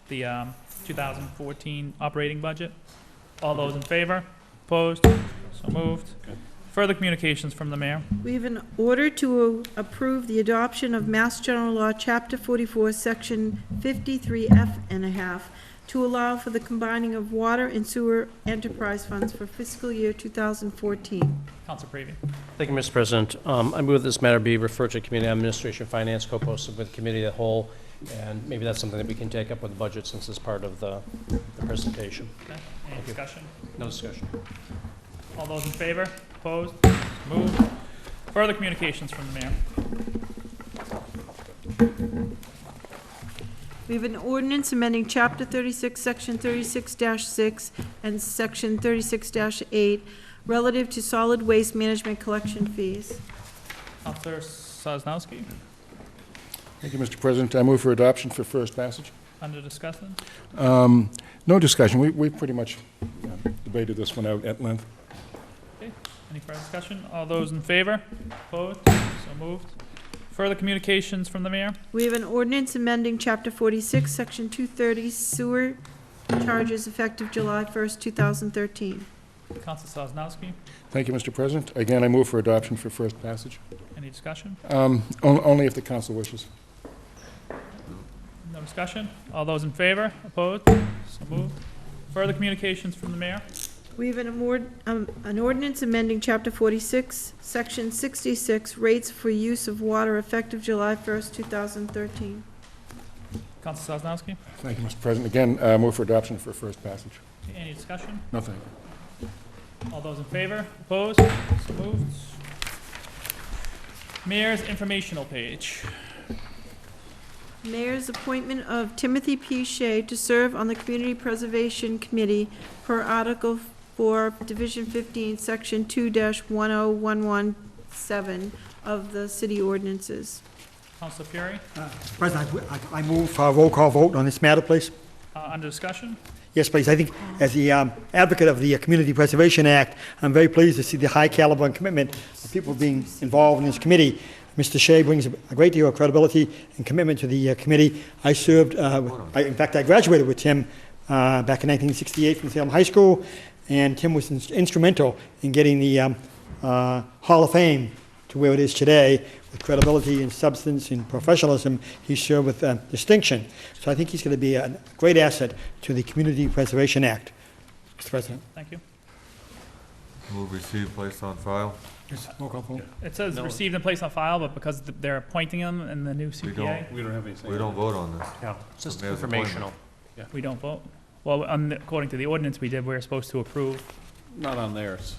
Speaker 1: the 2014 operating budget. All those in favor? Opposed? So moved. Further communications from the mayor.
Speaker 3: We have an order to approve the adoption of Mass General Law, Chapter 44, Section 53F and a half, to allow for the combining of water and sewer enterprise funds for fiscal year 2014.
Speaker 1: Council Preview.
Speaker 2: Thank you, Mr. President. I move this matter be referred to Committee on Administration and Finance, co-posted with Committee of the Whole, and maybe that's something that we can take up with the budget since it's part of the presentation.
Speaker 1: Okay. Any discussion?
Speaker 2: No discussion.
Speaker 1: All those in favor? Opposed? Moved. Further communications from the mayor.
Speaker 3: We have an ordinance amending Chapter 36, Section 36-6 and Section 36-8 relative to solid waste management collection fees.
Speaker 1: Councilor Sosnowski.
Speaker 9: Thank you, Mr. President. I move for adoption for first passage.
Speaker 1: Under discussion?
Speaker 9: No discussion. We pretty much debated this one out at length.
Speaker 1: Okay. Any further discussion? All those in favor? Opposed? So moved. Further communications from the mayor.
Speaker 3: We have an ordinance amending Chapter 46, Section 230 sewer charges effective July 1st, 2013.
Speaker 1: Councilor Sosnowski.
Speaker 9: Thank you, Mr. President. Again, I move for adoption for first passage.
Speaker 1: Any discussion?
Speaker 9: Only if the council wishes.
Speaker 1: No discussion? All those in favor? Opposed? So moved. Further communications from the mayor.
Speaker 3: We have an ordinance amending Chapter 46, Section 66, rates for use of water effective July 1st, 2013.
Speaker 1: Councilor Sosnowski.
Speaker 9: Thank you, Mr. President. Again, move for adoption for first passage.
Speaker 1: Okay. Any discussion?
Speaker 9: Nothing.
Speaker 1: All those in favor? Opposed? So moved. Mayor's informational page.
Speaker 3: Mayor's appointment of Timothy P. Shea to serve on the Community Preservation Committee per Article 4, Division 15, Section 2-10117 of the city ordinances.
Speaker 1: Council Fury,
Speaker 6: President, I move for a roll call vote on this matter, please.
Speaker 1: under discussion.
Speaker 6: Yes, please. I think as the advocate of the Community Preservation Act, I'm very pleased to see the high caliber and commitment of people being involved in this committee. Mr. Shea brings a great deal of credibility and commitment to the committee. I served, in fact, I graduated with Tim back in 1968 from Salem High School, and Tim was instrumental in getting the Hall of Fame to where it is today, with credibility and substance and professionalism. He served with distinction. So I think he's going to be a great asset to the Community Preservation Act. Mr. President.
Speaker 1: Thank you.
Speaker 15: Move receive, place on file.
Speaker 6: Yes, roll call vote.
Speaker 1: It says received and placed on file, but because they're appointing them in the new CPA,
Speaker 14: We don't have any say.
Speaker 15: We don't vote on this.
Speaker 2: Yeah, it's just
Speaker 15: Mayor's
Speaker 2: informational.
Speaker 1: we don't vote. Well, according to the ordinance we did, we're supposed to approve
Speaker 14: Not on theirs.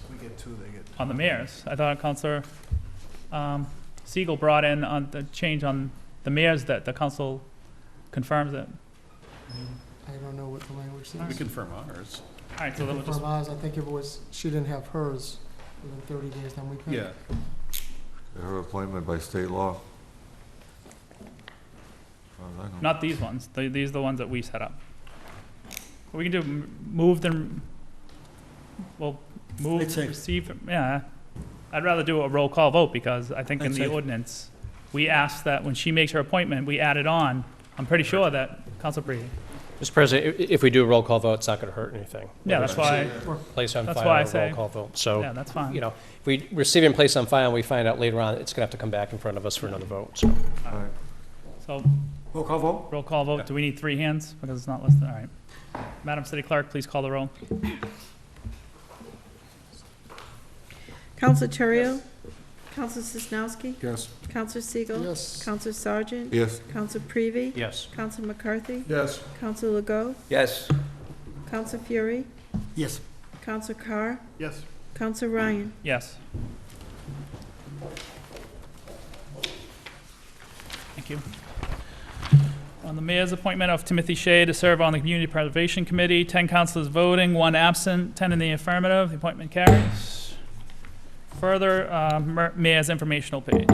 Speaker 1: on the mayor's. I thought Councilor Siegel brought in on the change on the mayor's that the council confirms it.
Speaker 12: I don't know what the language says.
Speaker 14: We confirm ours.
Speaker 1: All right, so then we'll just,
Speaker 12: For ours, I think if it was, she didn't have hers within 30 days, then we could.
Speaker 14: Yeah.
Speaker 15: Her appointment by state law. As far as I know.
Speaker 1: not these ones. These are the ones that we set up. We can do move them, well, move,
Speaker 6: Let's say-
Speaker 1: receive, yeah. I'd rather do a roll call vote because I think in
Speaker 6: Let's
Speaker 1: the
Speaker 6: say-
Speaker 1: ordinance, we asked that when she makes her appointment, we add it on. I'm pretty sure that, Council Brady.
Speaker 2: Mr. President, if we do a roll call vote, it's not going to hurt anything.
Speaker 1: Yeah, that's why,
Speaker 2: Place on
Speaker 1: that's
Speaker 2: file
Speaker 1: why I
Speaker 2: or
Speaker 1: say-
Speaker 2: roll call vote. So,
Speaker 1: yeah, that's fine.
Speaker 2: you know, if we receive and place on file and we find out later on, it's going to have to come back in front of us for another vote, so.
Speaker 15: All right.
Speaker 1: So,
Speaker 6: Roll call vote?
Speaker 1: roll call vote, do we need 3 hands? Because it's not listed, all right. Madam City Clerk, please call the roll.
Speaker 3: Counselor Terrio? Counselor Sosnowski?
Speaker 9: Yes.
Speaker 3: Counselor Siegel?
Speaker 12: Yes.
Speaker 3: Counselor Sargent?
Speaker 15: Yes.
Speaker 3: Counselor Prevey?
Speaker 2: Yes.
Speaker 3: Counselor McCarthy?
Speaker 7: Yes.
Speaker 3: Counselor Legault?
Speaker 11: Yes.
Speaker 3: Counselor Fury?
Speaker 6: Yes.
Speaker 3: Counselor Carr?
Speaker 7: Yes.
Speaker 3: Counselor Ryan?
Speaker 1: Yes. Thank you. On the mayor's appointment of Timothy Shea to serve on the Community Preservation Committee, 10 councilors voting, 1 absent, 10 in the affirmative. The appointment carries. Further, mayor's informational page.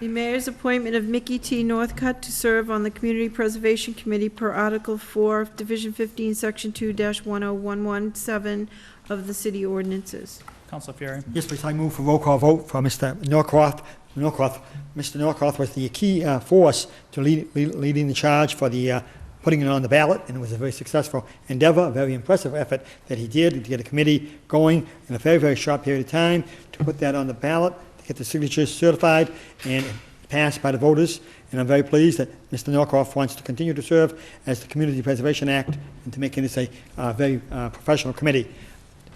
Speaker 3: The mayor's appointment of Mickey T. Northcutt to serve on the Community Preservation Committee per Article 4, Division 15, Section 2-10117 of the city ordinances.
Speaker 1: Council Fury.
Speaker 6: Yes, please. I move for roll call vote for Mr. Norcroft. Mr. Norcroft was the key force to leading the charge for the putting it on the ballot, and it was a very successful endeavor, a very impressive effort that he did to get a committee going in a very, very short period of time to put that on the ballot, to get the signatures certified and passed by the voters. And I'm very pleased that Mr. Norcroft wants to continue to serve as the Community Preservation Act and to make this a very professional committee.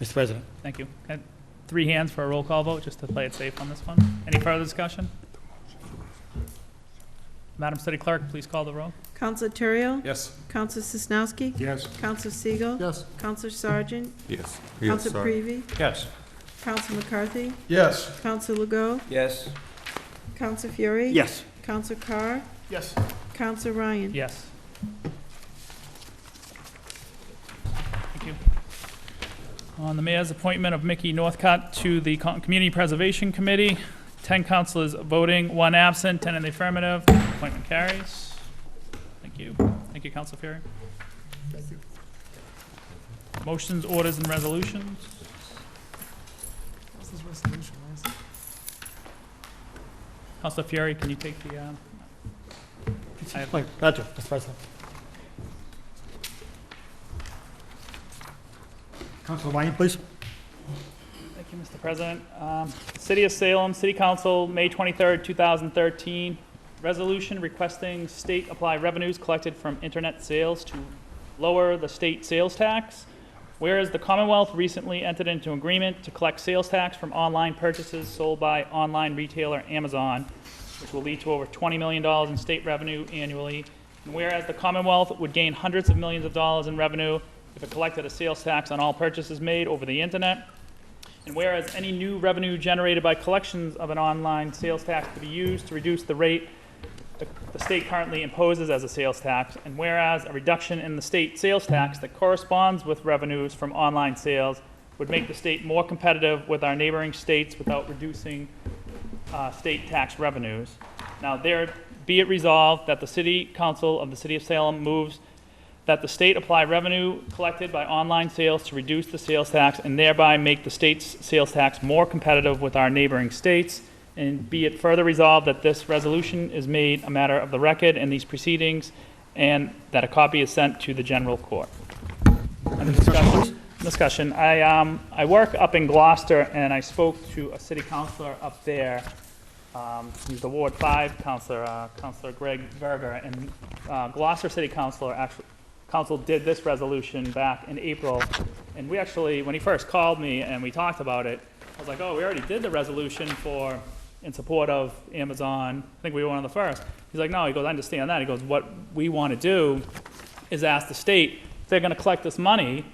Speaker 6: Mr. President.
Speaker 1: Thank you. 3 hands for a roll call vote, just to play it safe on this one. Any further discussion? Madam City Clerk, please call the roll.
Speaker 3: Counselor Terrio?
Speaker 7: Yes.
Speaker 3: Counselor Sosnowski?
Speaker 9: Yes.
Speaker 3: Counselor Siegel?
Speaker 12: Yes.
Speaker 3: Counselor Sargent?
Speaker 15: Yes.
Speaker 3: Counselor Prevey?
Speaker 2: Yes.
Speaker 3: Counselor McCarthy?
Speaker 7: Yes.
Speaker 3: Counselor Legault?
Speaker 11: Yes.
Speaker 3: Counselor Fury?
Speaker 6: Yes.
Speaker 3: Counselor Carr?
Speaker 7: Yes.
Speaker 3: Counselor Ryan?
Speaker 1: Yes. Thank you. On the mayor's appointment of Mickey Northcutt to the Community Preservation Committee, 10 councilors voting, 1 absent, 10 in the affirmative. Appointment carries. Thank you. Thank you, Council Fury.
Speaker 12: Thank you.
Speaker 1: Motions, orders, and resolutions.
Speaker 12: What's this resolution? Where is it?
Speaker 1: Council Fury, can you take the, I have-
Speaker 6: Glad to, Mr. President. Councilor Ryan, please.
Speaker 1: Thank you, Mr. President. City of Salem, City Council, May 23rd, 2013. Resolution requesting state apply revenues collected from internet sales to lower the state sales tax. Whereas the Commonwealth recently entered into an agreement to collect sales tax from online purchases sold by online retailer Amazon, which will lead to over $20 million in state revenue annually. And whereas the Commonwealth would gain hundreds of millions of dollars in revenue if it collected a sales tax on all purchases made over the internet. And whereas any new revenue generated by collections of an online sales tax to be used to reduce the rate the state currently imposes as a sales tax, and whereas a reduction in the state sales tax that corresponds with revenues from online sales would make the state more competitive with our neighboring states without reducing state tax revenues. Now, be it resolved that the City Council of the City of Salem moves that the state apply revenue collected by online sales to reduce the sales tax and thereby make the state's sales tax more competitive with our neighboring states. And be it further resolved that this resolution is made a matter of the record in these proceedings and that a copy is sent to the general court. Under discussion. I work up in Gloucester, and I spoke to a city councilor up there. He's the Ward 5 councilor, Councilor Greg Verger, and Gloucester City Council did this resolution back in April. And we actually, when he first called me and we talked about it, I was like, oh, we already did the resolution in support of Amazon. I think we were one of the first. He's like, no, he goes, I understand that. He goes, what we want to do is ask the state if they're going to collect this money.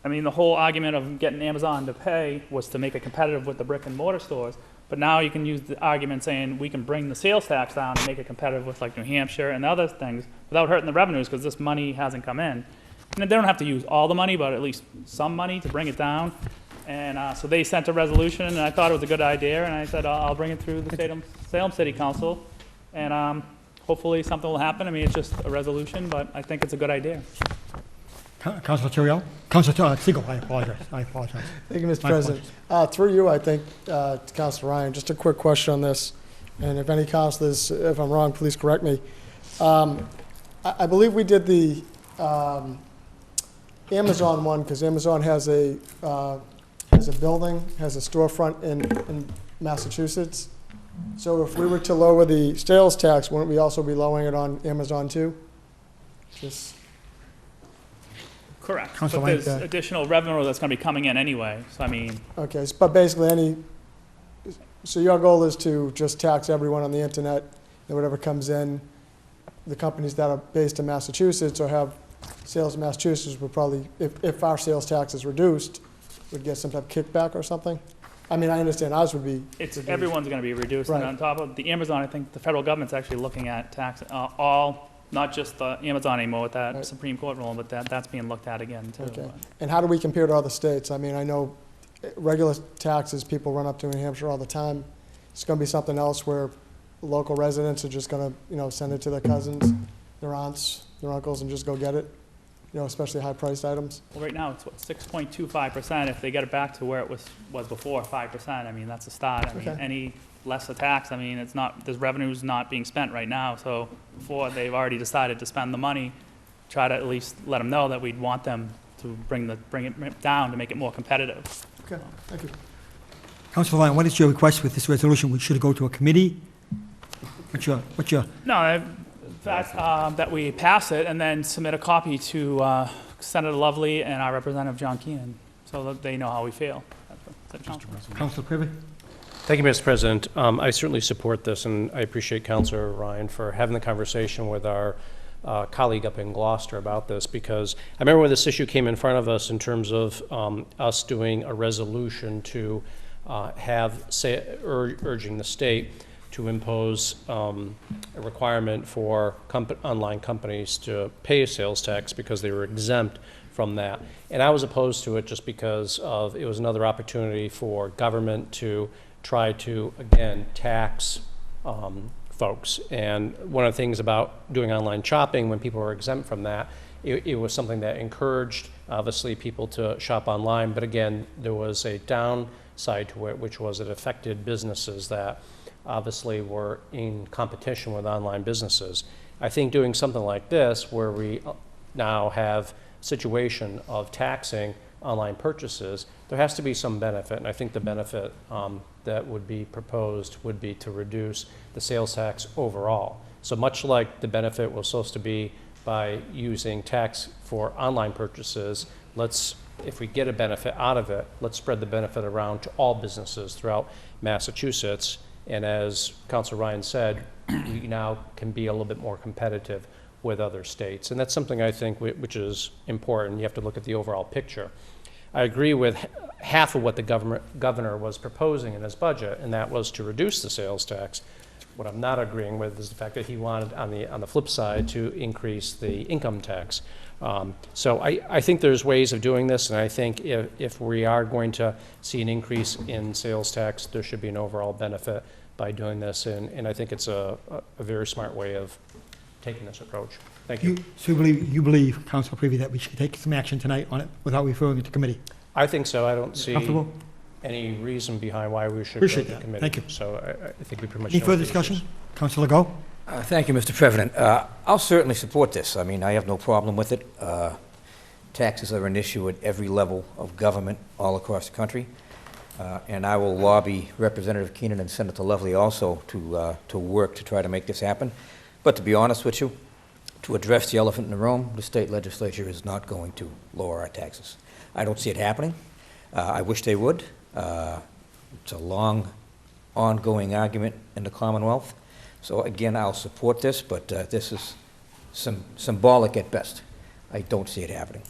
Speaker 1: I mean, the whole argument of getting Amazon to pay was to make it competitive with the brick and mortar stores. But now you can use the argument saying we can bring the sales tax down and make it competitive with like New Hampshire and other things without hurting the revenues because this money hasn't come in. And they don't have to use all the money, but at least some money to bring it down. And so they sent a resolution, and I thought it was a good idea, and I said, I'll bring it through the Salem City Council, and hopefully something will happen. I mean, it's just a resolution, but I think it's a good idea.
Speaker 6: Councilor Turiel? Councilor Siegel, I apologize.
Speaker 12: Thank you, Mr. President. Through you, I think, to Councilor Ryan, just a quick question on this, and if any councilors, if I'm wrong, please correct me. I believe we did the Amazon one, because Amazon has a building, has a storefront in Massachusetts. So if we were to lower the sales tax, wouldn't we also be lowering it on Amazon too? Just
Speaker 1: correct.
Speaker 6: Councilor
Speaker 1: But there's
Speaker 6: Lang,
Speaker 1: additional revenue that's going to be coming in anyway. So I mean,
Speaker 12: okay, but basically so your goal is to just tax everyone on the internet and whatever comes in, the companies that are based in Massachusetts or have sales in Massachusetts would probably, if our sales tax is reduced, would get some type of kickback or something? I mean, I understand ours would be.
Speaker 1: Everyone's going to be reduced.
Speaker 12: Right.
Speaker 1: And on top of the Amazon, I think the federal government's actually looking at tax all, not just the Amazon anymore with that
Speaker 12: Right.
Speaker 1: Supreme Court ruling, but that's being looked at again too.
Speaker 12: Okay. And how do we compare to other states? I mean, I know regular taxes, people run up to New Hampshire all the time. It's going to be something else where local residents are just going to, send it to their cousins, their aunts, their uncles, and just go get it. Especially high-priced items.
Speaker 1: Well, right now it's 6.25%. If they get it back to where it was before, 5%. I mean, that's a start. I mean,
Speaker 12: Okay.
Speaker 1: any less a tax, I mean, it's not. There's revenue's not being spent right now. So before they've already decided to spend the money, try to at least let them know that we'd want them to bring it down to make it more competitive.
Speaker 12: Okay, thank you.
Speaker 6: Councilor Lyon, what is your request with this resolution? Should it go to a committee? What's your?
Speaker 1: No, that we pass it and then submit a copy to Senator Lovely and our Representative John Keenan, so that they know how we feel.
Speaker 6: Councilor Cribbett?
Speaker 2: Thank you, Mr. President. I certainly support this, and I appreciate Councilor Ryan for having the conversation with our colleague up in Gloucester about this, because I remember when this issue came in front of us in terms of us doing a resolution to urging the state to impose a requirement for online companies to pay a sales tax because they were exempt from that. And I was opposed to it just because it was another opportunity for government to try to, again, tax folks. And one of the things about doing online shopping, when people were exempt from that, it was something that encouraged, obviously, people to shop online. But again, there was a downside to it, which was it affected businesses that obviously were in competition with online businesses. I think doing something like this, where we now have a situation of taxing online purchases, there has to be some benefit, and I think the benefit that would be proposed would be to reduce the sales tax overall. So much like the benefit was supposed to be by using tax for online purchases, if we get a benefit out of it, let's spread the benefit around to all businesses throughout Massachusetts. And as Councilor Ryan said, we now can be a little bit more competitive with other states. And that's something I think which is important. You have to look at the overall picture. I agree with half of what the governor was proposing in his budget, and that was to reduce the sales tax. What I'm not agreeing with is the fact that he wanted, on the flip side, to increase the income tax. So I think there's ways of doing this, and I think if we are going to see an increase in sales tax, there should be an overall benefit by doing this, and I think it's a very smart way of taking this approach. Thank you.
Speaker 6: So you believe, Councilor Prevey, that we should take some action tonight on it without referring it to committee?
Speaker 2: I think so. I don't see
Speaker 6: Comfortable?
Speaker 2: any reason behind why we should
Speaker 6: Appreciate
Speaker 2: go to
Speaker 6: that.
Speaker 2: committee.
Speaker 6: Thank you.
Speaker 2: So I think we pretty much
Speaker 6: Any
Speaker 2: know
Speaker 6: further
Speaker 2: the
Speaker 6: discussion?
Speaker 2: issues.
Speaker 6: Councilor Go?
Speaker 11: Thank you, Mr. President. I'll certainly support this. I mean, I have no problem with it. Taxes are an issue at every level of government all across the country. And I will lobby Representative Keenan and Senator Lovely also to work to try to make this happen. But to be honest with you, to address the elephant in the room, the state legislature is not going to lower our taxes. I don't see it happening. I wish they would. It's a long, ongoing argument in the Commonwealth. So again, I'll support this, but this is symbolic at best. I don't see it happening.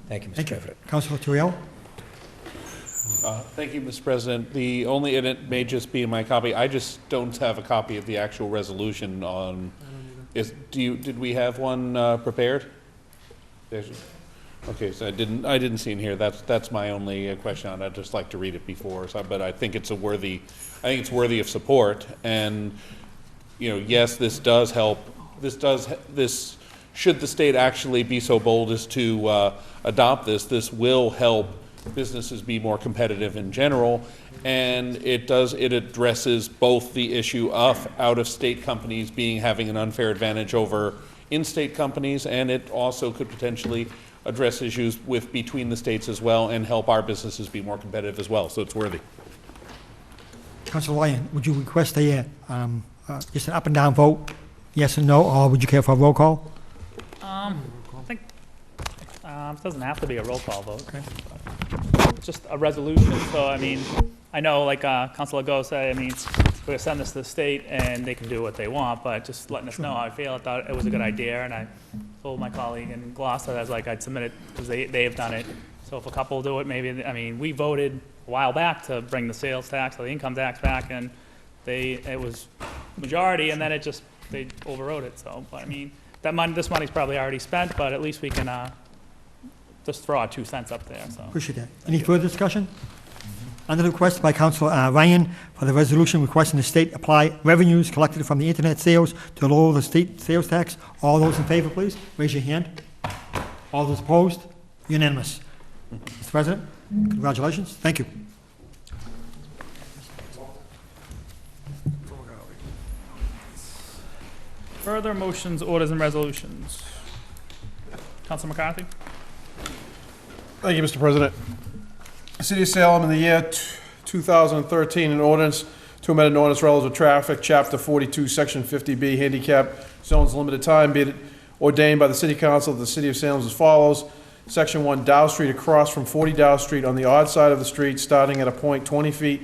Speaker 11: Thank you, Mr. President.
Speaker 6: Councilor Turiel?
Speaker 14: Thank you, Mr. President. The only, and it may just be in my copy, I just don't have a copy of the actual resolution on, did we have one prepared? Okay, so I didn't see it here. That's my only question on it. I'd just like to read it before, but I think it's worthy of support. And, you know, yes, this does help. Should the state actually be so bold as to adopt this will help businesses be more competitive in general, and it addresses both the issue of out-of-state companies having an unfair advantage over in-state companies, and it also could potentially address issues between the states as well and help our businesses be more competitive as well. So it's worthy.
Speaker 6: Councilor Lyon, would you request just an up and down vote, yes and no, or would you care for a roll call?
Speaker 1: I think it doesn't have to be a roll call vote.
Speaker 6: Okay.
Speaker 1: It's just a resolution, so I mean, I know like Councilor Go said, I mean, we're gonna send this to the state and they can do what they want, but just letting us know how I feel. I thought it was a good idea, and I told my colleague in Gloucester, I was like, I'd submit it because they've done it. So if a couple do it, maybe, I mean, we voted a while back to bring the sales tax or the income tax back, and it was majority, and then they overrode it, so, but I mean, this money's probably already spent, but at least we can just throw our 2 cents up there, so.
Speaker 6: Appreciate that. Any further discussion? Under the request by Councilor Ryan for the resolution requesting the state apply revenues collected from the internet sales to lower the state sales tax. All those in favor, please, raise your hand. All those opposed? Unanimous. Mr. President, congratulations. Thank you.
Speaker 1: Further motions, orders, and resolutions. Councilor McCarthy?
Speaker 7: Thank you, Mr. President. The City of Salem in the year 2013, an ordinance to amend an ordinance relative to traffic, Chapter 42, Section 50B, handicap zones limited time, be it ordained by the City Council of the City of Salem as follows. Section 1, Dow Street across from 40 Dow Street on the odd side of the street, starting at a point 20 feet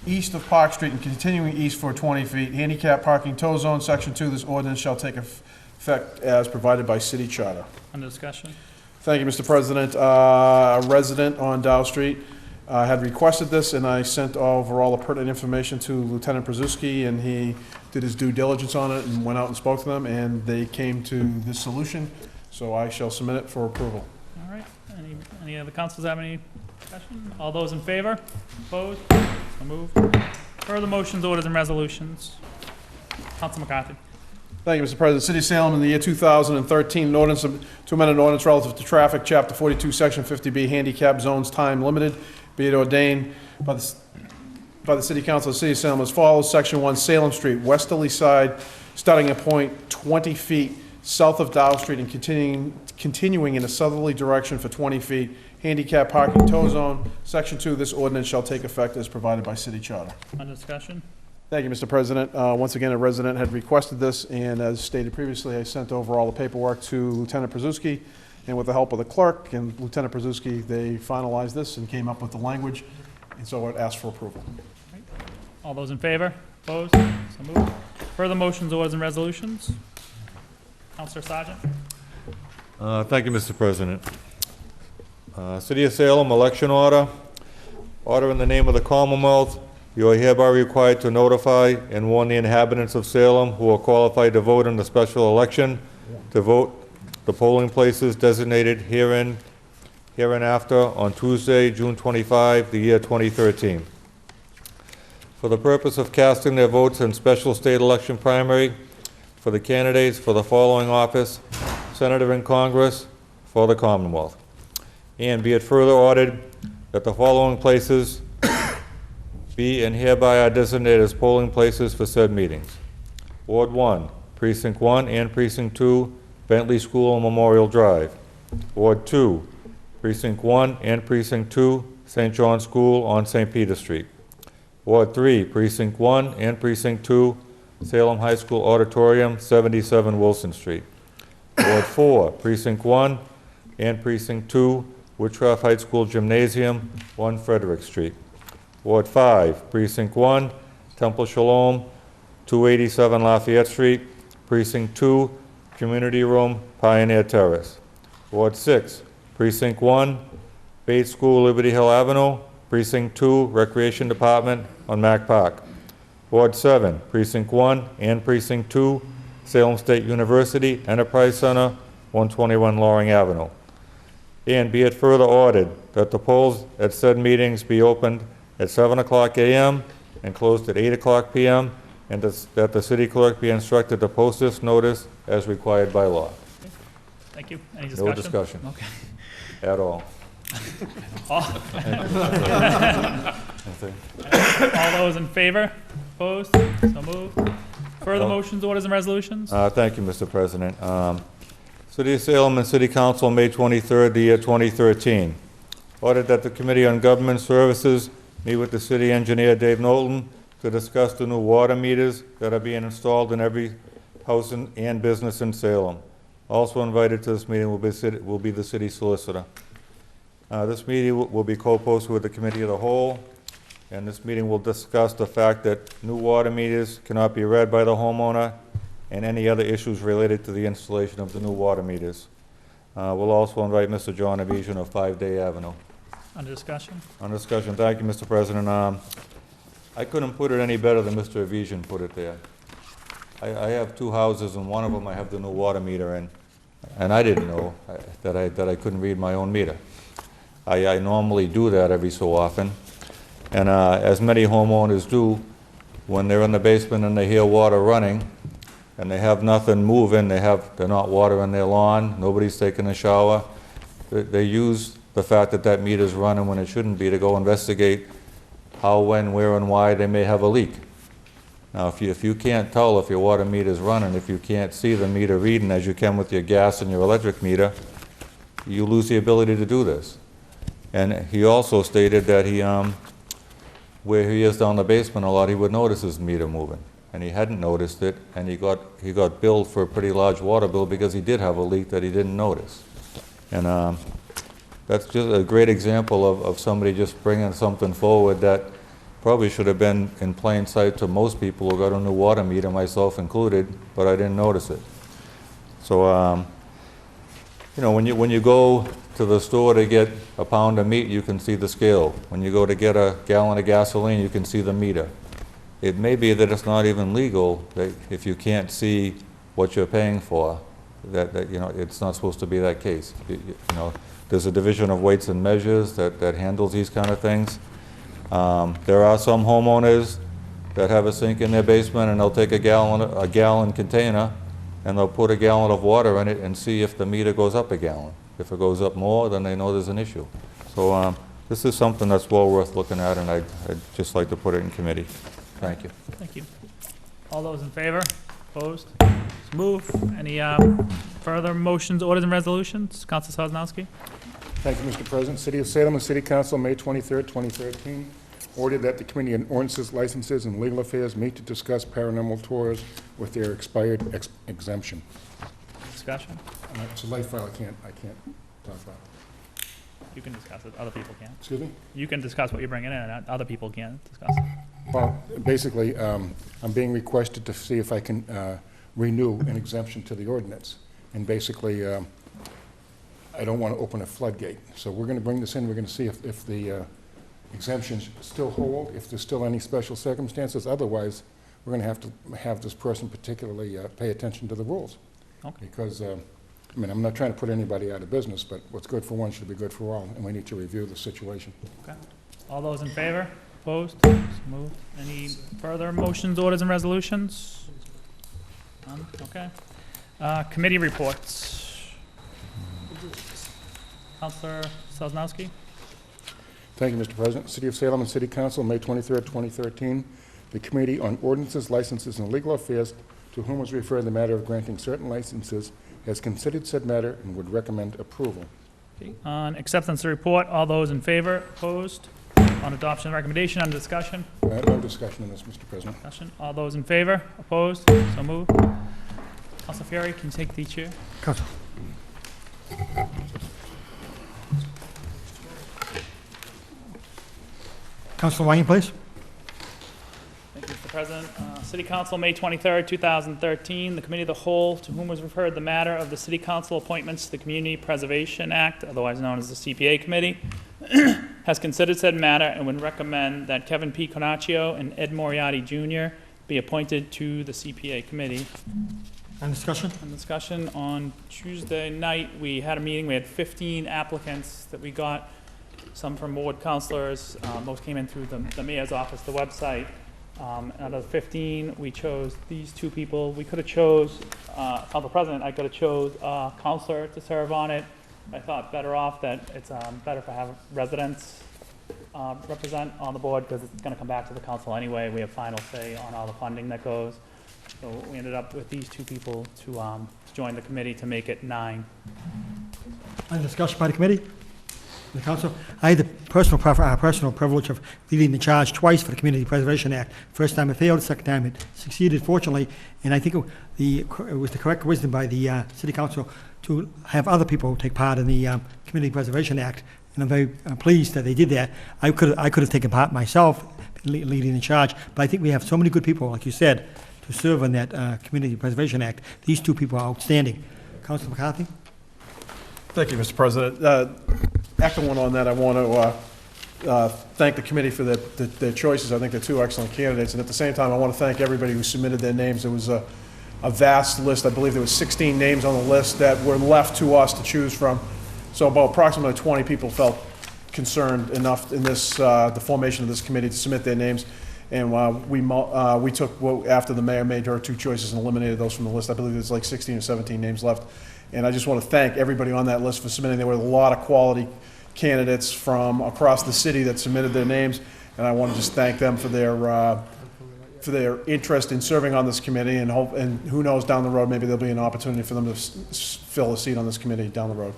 Speaker 7: east of Park Street and continuing east for 20 feet. Handicap parking tow zone. Section 2, this ordinance shall take effect as provided by city charter.
Speaker 1: Under discussion.
Speaker 7: Thank you, Mr. President. A resident on Dow Street had requested this, and I sent over all the pertinent information to Lieutenant Brzezinski, and he did his due diligence on it and went out and spoke to them, and they came to this solution. So I shall submit it for approval.
Speaker 1: All right. Any other councils have any discussion? All those in favor? Opposed? So moved. Further motions, orders, and resolutions. Councilor McCarthy.
Speaker 7: Thank you, Mr. President. City of Salem in the year 2013, an ordinance to amend an ordinance relative to traffic, Chapter 42, Section 50B, handicap zones, time limited, be it ordained by the City Council of the City of Salem as follows. Section 1, Salem Street, westerly side, starting at point 20 feet south of Dow Street and continuing in a southerly direction for 20 feet, handicap parking tow zone. Section 2, this ordinance shall take effect as provided by city charter.
Speaker 1: Under discussion.
Speaker 7: Thank you, Mr. President. Once again, a resident had requested this, and as stated previously, I sent over all the paperwork to Lieutenant Brzezinski, and with the help of the clerk and Lieutenant Brzezinski, they finalized this and came up with the language, and so it asked for approval.
Speaker 1: All those in favor? Opposed? So moved. Further motions, orders, and resolutions. Councilor Sargent.
Speaker 15: Thank you, Mr. President. City of Salem election order. Order in the name of the Commonwealth. You are hereby required to notify and warn the inhabitants of Salem who are qualified to vote in the special election to vote the polling places designated hereinafter on Tuesday, June 25, the year 2013. for the purpose of casting their votes in special state election primary for the candidates for the following office, Senator in Congress for the Commonwealth. And be it further ordered that the following places be and hereby are designated as polling places for said meetings. Ward 1, Precinct 1 and Precinct 2, Bentley School and Memorial Drive. Ward 2, Precinct 1 and Precinct 2, St. John's School on St. Peter Street. Ward 3, Precinct 1 and Precinct 2, Salem High School Auditorium, 77 Wilson Street. Ward 4, Precinct 1 and Precinct 2, Woodcroft High School Gymnasium, 1 Frederick Street. Ward 5, Precinct 1, Temple Shalom, 287 Lafayette Street. Precinct 2, Community Room, Pioneer Terrace. Ward 6, Precinct 1, Bates School, Liberty Hill Avenue. Precinct 2, Recreation Department on Mack Park. Ward 7, Precinct 1 and Precinct 2, Salem State University, Enterprise Center, 121 Loring Avenue. And be it further ordered that the polls at said meetings be opened at 7 o'clock a.m. and closed at 8 o'clock p.m., and that the city clerk be instructed to post this notice as required by law.
Speaker 1: Thank you. Any discussion?
Speaker 15: No discussion.
Speaker 1: Okay.
Speaker 15: At all.
Speaker 1: All those in favor? Opposed? So moved. Further motions, orders, and resolutions?
Speaker 15: Thank you, Mr. President. City of Salem and City Council, May 23rd, the year 2013. Ordered that the Committee on Government Services meet with the city engineer, Dave Knowlton, to discuss the new water meters that are being installed in every house and business in Salem. Also invited to this meeting will be the city solicitor. This meeting will be co-posted with the Committee of the Whole, and this meeting will discuss the fact that new water meters cannot be read by the homeowner and any other issues related to the installation of the new water meters. We'll also invite Mr. John Avision of 5 Day Avenue.
Speaker 1: Under discussion?
Speaker 15: On discussion, thank you, Mr. President. I couldn't put it any better than Mr. Avision put it there. I have 2 houses, and one of them I have the new water meter in, and I didn't know that I couldn't read my own meter. I normally do that every so often, and as many homeowners do, when they're in the basement and they hear water running, and they have nothing moving, they're not watering their lawn, nobody's taking a shower, they use the fact that that meter's running when it shouldn't be to go investigate how, when, where, and why they may have a leak. Now, if you can't tell if your water meter's running, if you can't see the meter reading as you can with your gas and your electric meter, you lose the ability to do this. And he also stated that where he is down the basement a lot, he would notice his meter moving. And he hadn't noticed it, and he got billed for a pretty large water bill because he did have a leak that he didn't notice. And that's just a great example of somebody just bringing something forward that probably should have been in plain sight to most people who got a new water meter, myself included, but I didn't notice it. So, you know, when you go to the store to get a pound of meat, you can see the scale. When you go to get a gallon of gasoline, you can see the meter. It may be that it's not even legal that if you can't see what you're paying for, that you know, it's not supposed to be that case. You know, there's a division of weights and measures that handles these kind of things. There are some homeowners that have a sink in their basement and they'll take a gallon container and they'll put a gallon of water in it and see if the meter goes up a gallon. If it goes up more, then they know there's an issue. So this is something that's well worth looking at, and I'd just like to put it in committee. Thank you.
Speaker 1: Thank you. All those in favor? Opposed? So move. Any further motions, orders, and resolutions? Council Sosnowski?
Speaker 9: Thank you, Mr. President. City of Salem and City Council, May 23rd, 2013. Ordered that the Committee on Ordinances, Licenses, and Legal Affairs meet to discuss paranormal tours with their expired exemption.
Speaker 1: Discussion?
Speaker 9: It's a light file. I can't talk about.
Speaker 1: You can discuss it. Other people can't.
Speaker 9: Excuse me?
Speaker 1: You can discuss what you're bringing in, and other people can't discuss it.
Speaker 9: Well, basically, I'm being requested to see if I can renew an exemption to the ordinance. And basically, I don't want to open a floodgate. So we're going to bring this in. We're going to see if the exemptions still hold, if there's still any special circumstances. Otherwise, we're going to have to have this person particularly pay attention to the rules.
Speaker 1: Okay.
Speaker 9: Because, I mean, I'm not trying to put anybody out of business, but what's good for one should be good for all, and we need to review the situation.
Speaker 1: Okay. All those in favor? Opposed? So moved. Any further motions, orders, and resolutions? None? Okay. Committee reports. Counselor Sosnowski?
Speaker 9: Thank you, Mr. President. City of Salem and City Council, May 23rd, 2013. The Committee on Ordinances, Licenses, and Legal Affairs, to whom was referred the matter of granting certain licenses, has considered said matter and would recommend approval.
Speaker 1: Okay. On acceptance of report, all those in favor? Opposed? On adoption of recommendation, on discussion?
Speaker 9: No discussion on this, Mr. President.
Speaker 1: Discussion. All those in favor? Opposed? So moved. Council Fieri, can you take the chair?
Speaker 6: Council. Councilor Wayne, please.
Speaker 1: Thank you, Mr. President. City Council, May 23rd, 2013. The Committee of the Whole, to whom was referred the matter of the City Council appointments to the Community Preservation Act, otherwise known as the CPA Committee, has considered said matter and would recommend that Kevin P. Conaccio and Ed Moriarty Jr. be appointed to the CPA Committee.
Speaker 6: On discussion?
Speaker 1: On discussion, on Tuesday night, we had a meeting. We had 15 applicants that we got, some from ward councilors. Most came in through the mayor's office, the website. Out of the 15, we chose these two people. We could have chose, Council President, I could have chose a councilor to serve on it. I thought better off that it's better to have residents represent on the board because it's going to come back to the council anyway. We have final say on all the funding that goes. So we ended up with these two people to join the committee to make it 9.
Speaker 6: Any discussion by the committee? The council? I had the personal privilege of leading the charge twice for the Community Preservation Act. First time it failed, second time it succeeded, fortunately. And I think it was the correct wisdom by the City Council to have other people take part in the Community Preservation Act. And I'm very pleased that they did that. I could have taken part myself, leading the charge, but I think we have so many good people, like you said, to serve on that Community Preservation Act. These two people are outstanding. Councilor McCarthy?
Speaker 7: Thank you, Mr. President. Echoing on that, I want to thank the committee for their choices. I think they're two excellent candidates. And at the same time, I want to thank everybody who submitted their names. There was a vast list. I believe there was 16 names on the list that were left to us to choose from. So about approximately 20 people felt concerned enough in this the formation of this committee to submit their names. And we took, after the mayor made her 2 choices and eliminated those from the list, I believe there's like 16 or 17 names left. And I just want to thank everybody on that list for submitting. There were a lot of quality candidates from across the city that submitted their names, and I want to just thank them for their interest in serving on this committee, and who knows, down the road, maybe there'll be an opportunity for them to fill a seat on this committee down the road.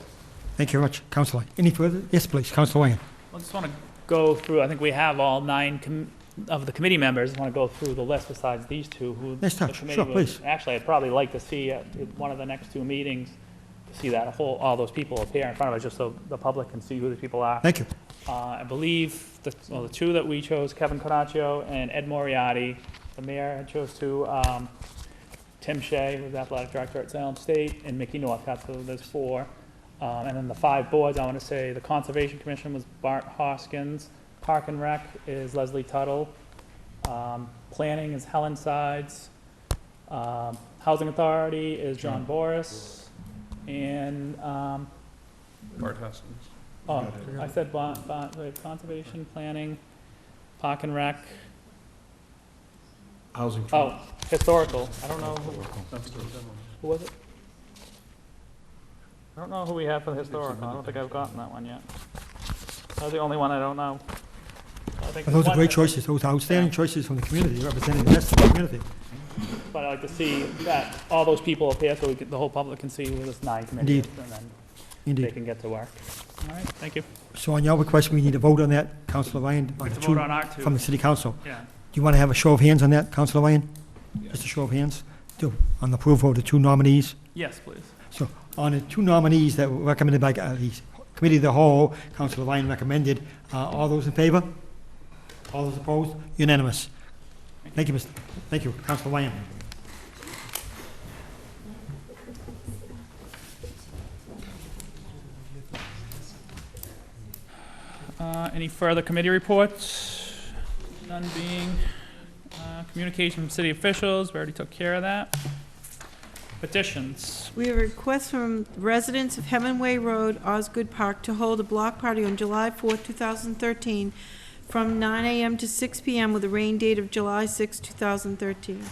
Speaker 6: Thank you very much. Councilor, any further? Yes, please. Councilor Wayne.
Speaker 1: I just want to go through, I think we have all 9 of the committee members. I want to go through the list besides these two. Who
Speaker 6: nice touch. Sure, please.
Speaker 1: Actually, I'd probably like to see at one of the next 2 meetings, see that all those people appear in front of us, just so the public can see who the people are.
Speaker 6: Thank you.
Speaker 1: I believe the 2 that we chose, Kevin Conaccio and Ed Moriarty. The mayor had chose 2, Tim Shea, who's athletic director at Salem State, and Mickey Northcutt, so there's 4. And then the 5 boards, I want to say the Conservation Commission was Bart Hoskins, Park and Rec is Leslie Tuttle, Planning is Helen Sides, Housing Authority is John Boris, and
Speaker 14: Bart Hoskins.
Speaker 1: Oh, I said Conservation, Planning, Park and Rec.
Speaker 7: Housing.
Speaker 1: Oh, Historical. I don't know who was it? I don't know who we had for the Historical. I don't think I've gotten that one yet. That was the only one I don't know.
Speaker 6: Those are great choices. Those are outstanding choices from the community, representing the best of the community.
Speaker 1: But I'd like to see that all those people appear so the whole public can see who this 9 committee is, and then they can get to work. All right, thank you.
Speaker 6: So on your request, we need a vote on that, Councilor Ryan?
Speaker 1: We have to vote on our 2.
Speaker 6: From the City Council.
Speaker 1: Yeah.
Speaker 6: Do you want to have a show of hands on that, Councilor Ryan? Yes. Just a show of hands? On the approval of the 2 nominees?
Speaker 1: Yes, please.
Speaker 6: So on the 2 nominees that were recommended by the Committee of the Whole, Councilor Ryan recommended, all those in favor? All those opposed? Unanimous. Thank you, Mr. Thank you, Councilor Ryan.
Speaker 1: Any further committee reports? None being. Communication from city officials, we already took care of that. Petitions.
Speaker 3: We have a request from residents of Hemingway Road, Osgood Park, to hold a block party on July 4th, 2013, from 9 a.m. to 6 p.m. with a rain date of July 6, 2013.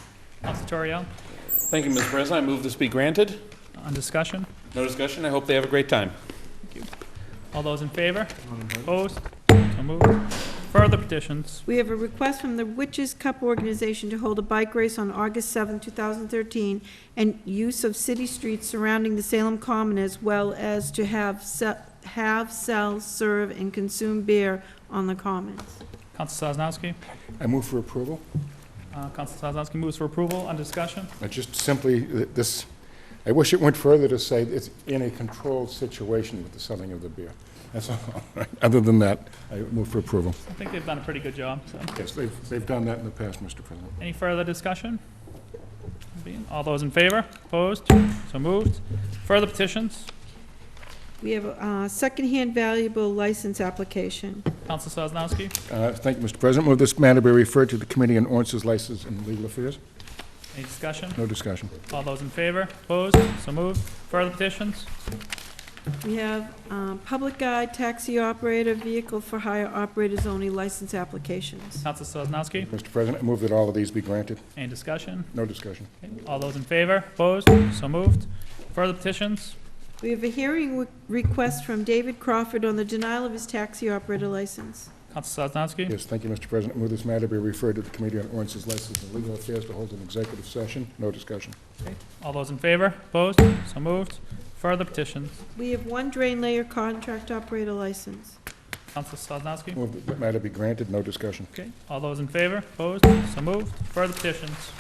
Speaker 1: Council Toriel.
Speaker 14: Thank you, Mr. President. I move this be granted.
Speaker 1: On discussion?
Speaker 14: No discussion. I hope they have a great time.
Speaker 1: All those in favor? Opposed? So moved. Further petitions.
Speaker 3: We have a request from the Witches Cup Organization to hold a bike race on August 7, 2013, and use of city streets surrounding the Salem Common, as well as to have, sell, serve, and consume beer on the commons.
Speaker 1: Council Sosnowski.
Speaker 9: I move for approval.
Speaker 1: Council Sosnowski moves for approval. On discussion?
Speaker 9: Just simply, this, I wish it went further to say it's in a controlled situation with the selling of the beer. That's all. Other than that, I move for approval.
Speaker 1: I think they've done a pretty good job. So.
Speaker 9: Yes, they've done that in the past, Mr. President.
Speaker 1: Any further discussion? All those in favor? Opposed? So moved. Further petitions?
Speaker 3: We have a secondhand valuable license application.
Speaker 1: Council Sosnowski.
Speaker 9: Thank you, Mr. President. Move this matter be referred to the Committee on Ordinances, Licenses, and Legal Affairs.
Speaker 1: Any discussion?
Speaker 9: No discussion.
Speaker 1: All those in favor? Opposed? So moved. Further petitions?
Speaker 3: We have public guide, taxi operator, vehicle for hire operators only license applications.
Speaker 1: Council Sosnowski.
Speaker 9: Mr. President, I move that all of these be granted.
Speaker 1: Any discussion?
Speaker 9: No discussion.
Speaker 1: Okay. All those in favor? Opposed? So moved. Further petitions?
Speaker 3: We have a hearing request from David Crawford on the denial of his taxi operator license.
Speaker 1: Council Sosnowski.
Speaker 9: Yes, thank you, Mr. President. Move this matter be referred to the Committee on Ordinances, Licenses, and Legal Affairs to hold an executive session. No discussion.
Speaker 1: Okay. All those in favor? Opposed? So moved. Further petitions?
Speaker 3: We have one drain layer contract operator license.
Speaker 1: Council Sosnowski.
Speaker 9: Move that the matter be granted. No discussion.
Speaker 1: Okay. All those in favor? Opposed? So moved. Further petitions?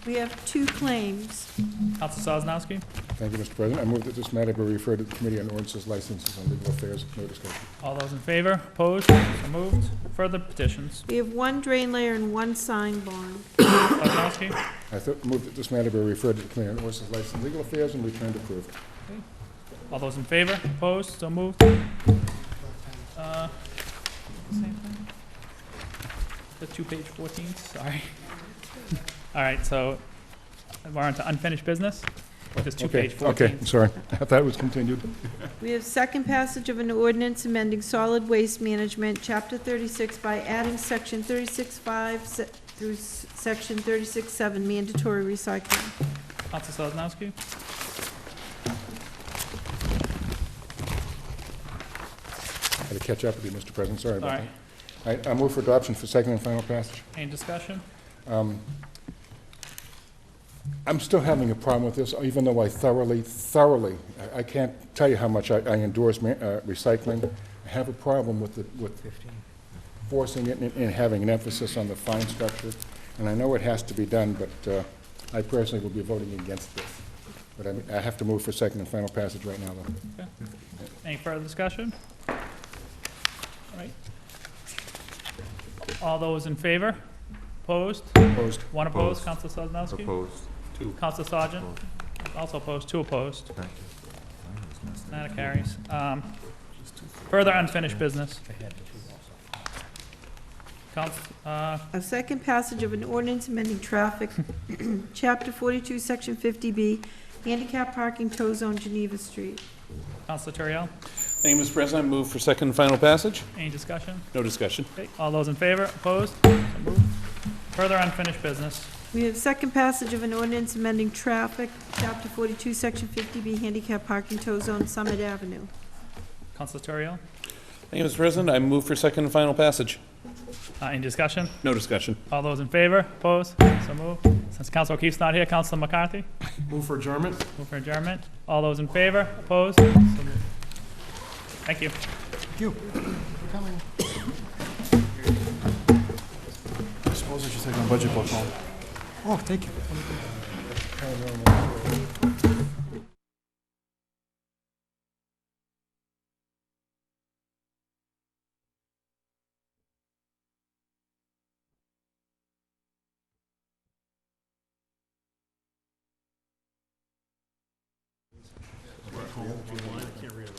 Speaker 3: We have two claims.
Speaker 1: Council Sosnowski.
Speaker 9: Thank you, Mr. President. I move that this matter be referred to the Committee on Ordinances, Licenses, and Legal Affairs. No discussion.
Speaker 1: All those in favor? Opposed? So moved. Further petitions?
Speaker 3: We have one drain layer and one sign bond.
Speaker 1: Sosnowski.
Speaker 9: I move that this matter be referred to the Committee on Ordinances, Licenses, and Legal Affairs and returned approved.
Speaker 1: All those in favor? Opposed? So moved. Same thing? The 2-page 14, sorry. All right, so we're on to unfinished business. Just 2-page 14.
Speaker 9: Okay, I'm sorry. I thought it was continued.
Speaker 3: We have second passage of an ordinance amending solid waste management, Chapter 36, by adding Section 36.5 through Section 36.7, mandatory recycling.
Speaker 1: Council Sosnowski.
Speaker 9: I had to catch up with you, Mr. President. Sorry about
Speaker 1: All
Speaker 9: that. I move for adoption for second and final passage.
Speaker 1: Any discussion?
Speaker 9: I'm still having a problem with this, even though I thoroughly, I can't tell you how much I endorse recycling. I have a problem with forcing it and having an emphasis on the fine structure. And I know it has to be done, but I personally will be voting against this. But I have to move for second and final passage right now, though.
Speaker 1: Okay. Any further discussion? All right. All those in favor? Opposed?
Speaker 9: Opposed.
Speaker 1: One opposed. Council Sosnowski.
Speaker 15: Opposed.
Speaker 14: Two.
Speaker 1: Council Sergeant. Also opposed. Two opposed. That carries. Further unfinished business.
Speaker 3: A second passage of an ordinance amending traffic, Chapter 42, Section 50B, handicap parking tow zone, Geneva Street.
Speaker 1: Council Toriel.
Speaker 14: Thank you, Mr. President. I move for second and final passage.
Speaker 1: Any discussion?
Speaker 14: No discussion.
Speaker 1: Okay. All those in favor? Opposed? So moved. Further unfinished business.
Speaker 3: We have second passage of an ordinance amending traffic, Chapter 42, Section 50B, handicap parking tow zone, Summit Avenue.
Speaker 1: Council Toriel.
Speaker 14: Thank you, Mr. President. I move for second and final passage.
Speaker 1: Any discussion?
Speaker 14: No discussion.
Speaker 1: All those in favor? Opposed? So moved. Since Council O'Keefe's not here, Council McCarthy.
Speaker 7: Move for adjournment.
Speaker 1: Move for adjournment. All those in favor? Opposed? So moved. Thank you.
Speaker 6: Thank you for coming.
Speaker 7: I suppose I should take my budget book home.
Speaker 6: Oh, thank you.
Speaker 7: If you want, I can't read it.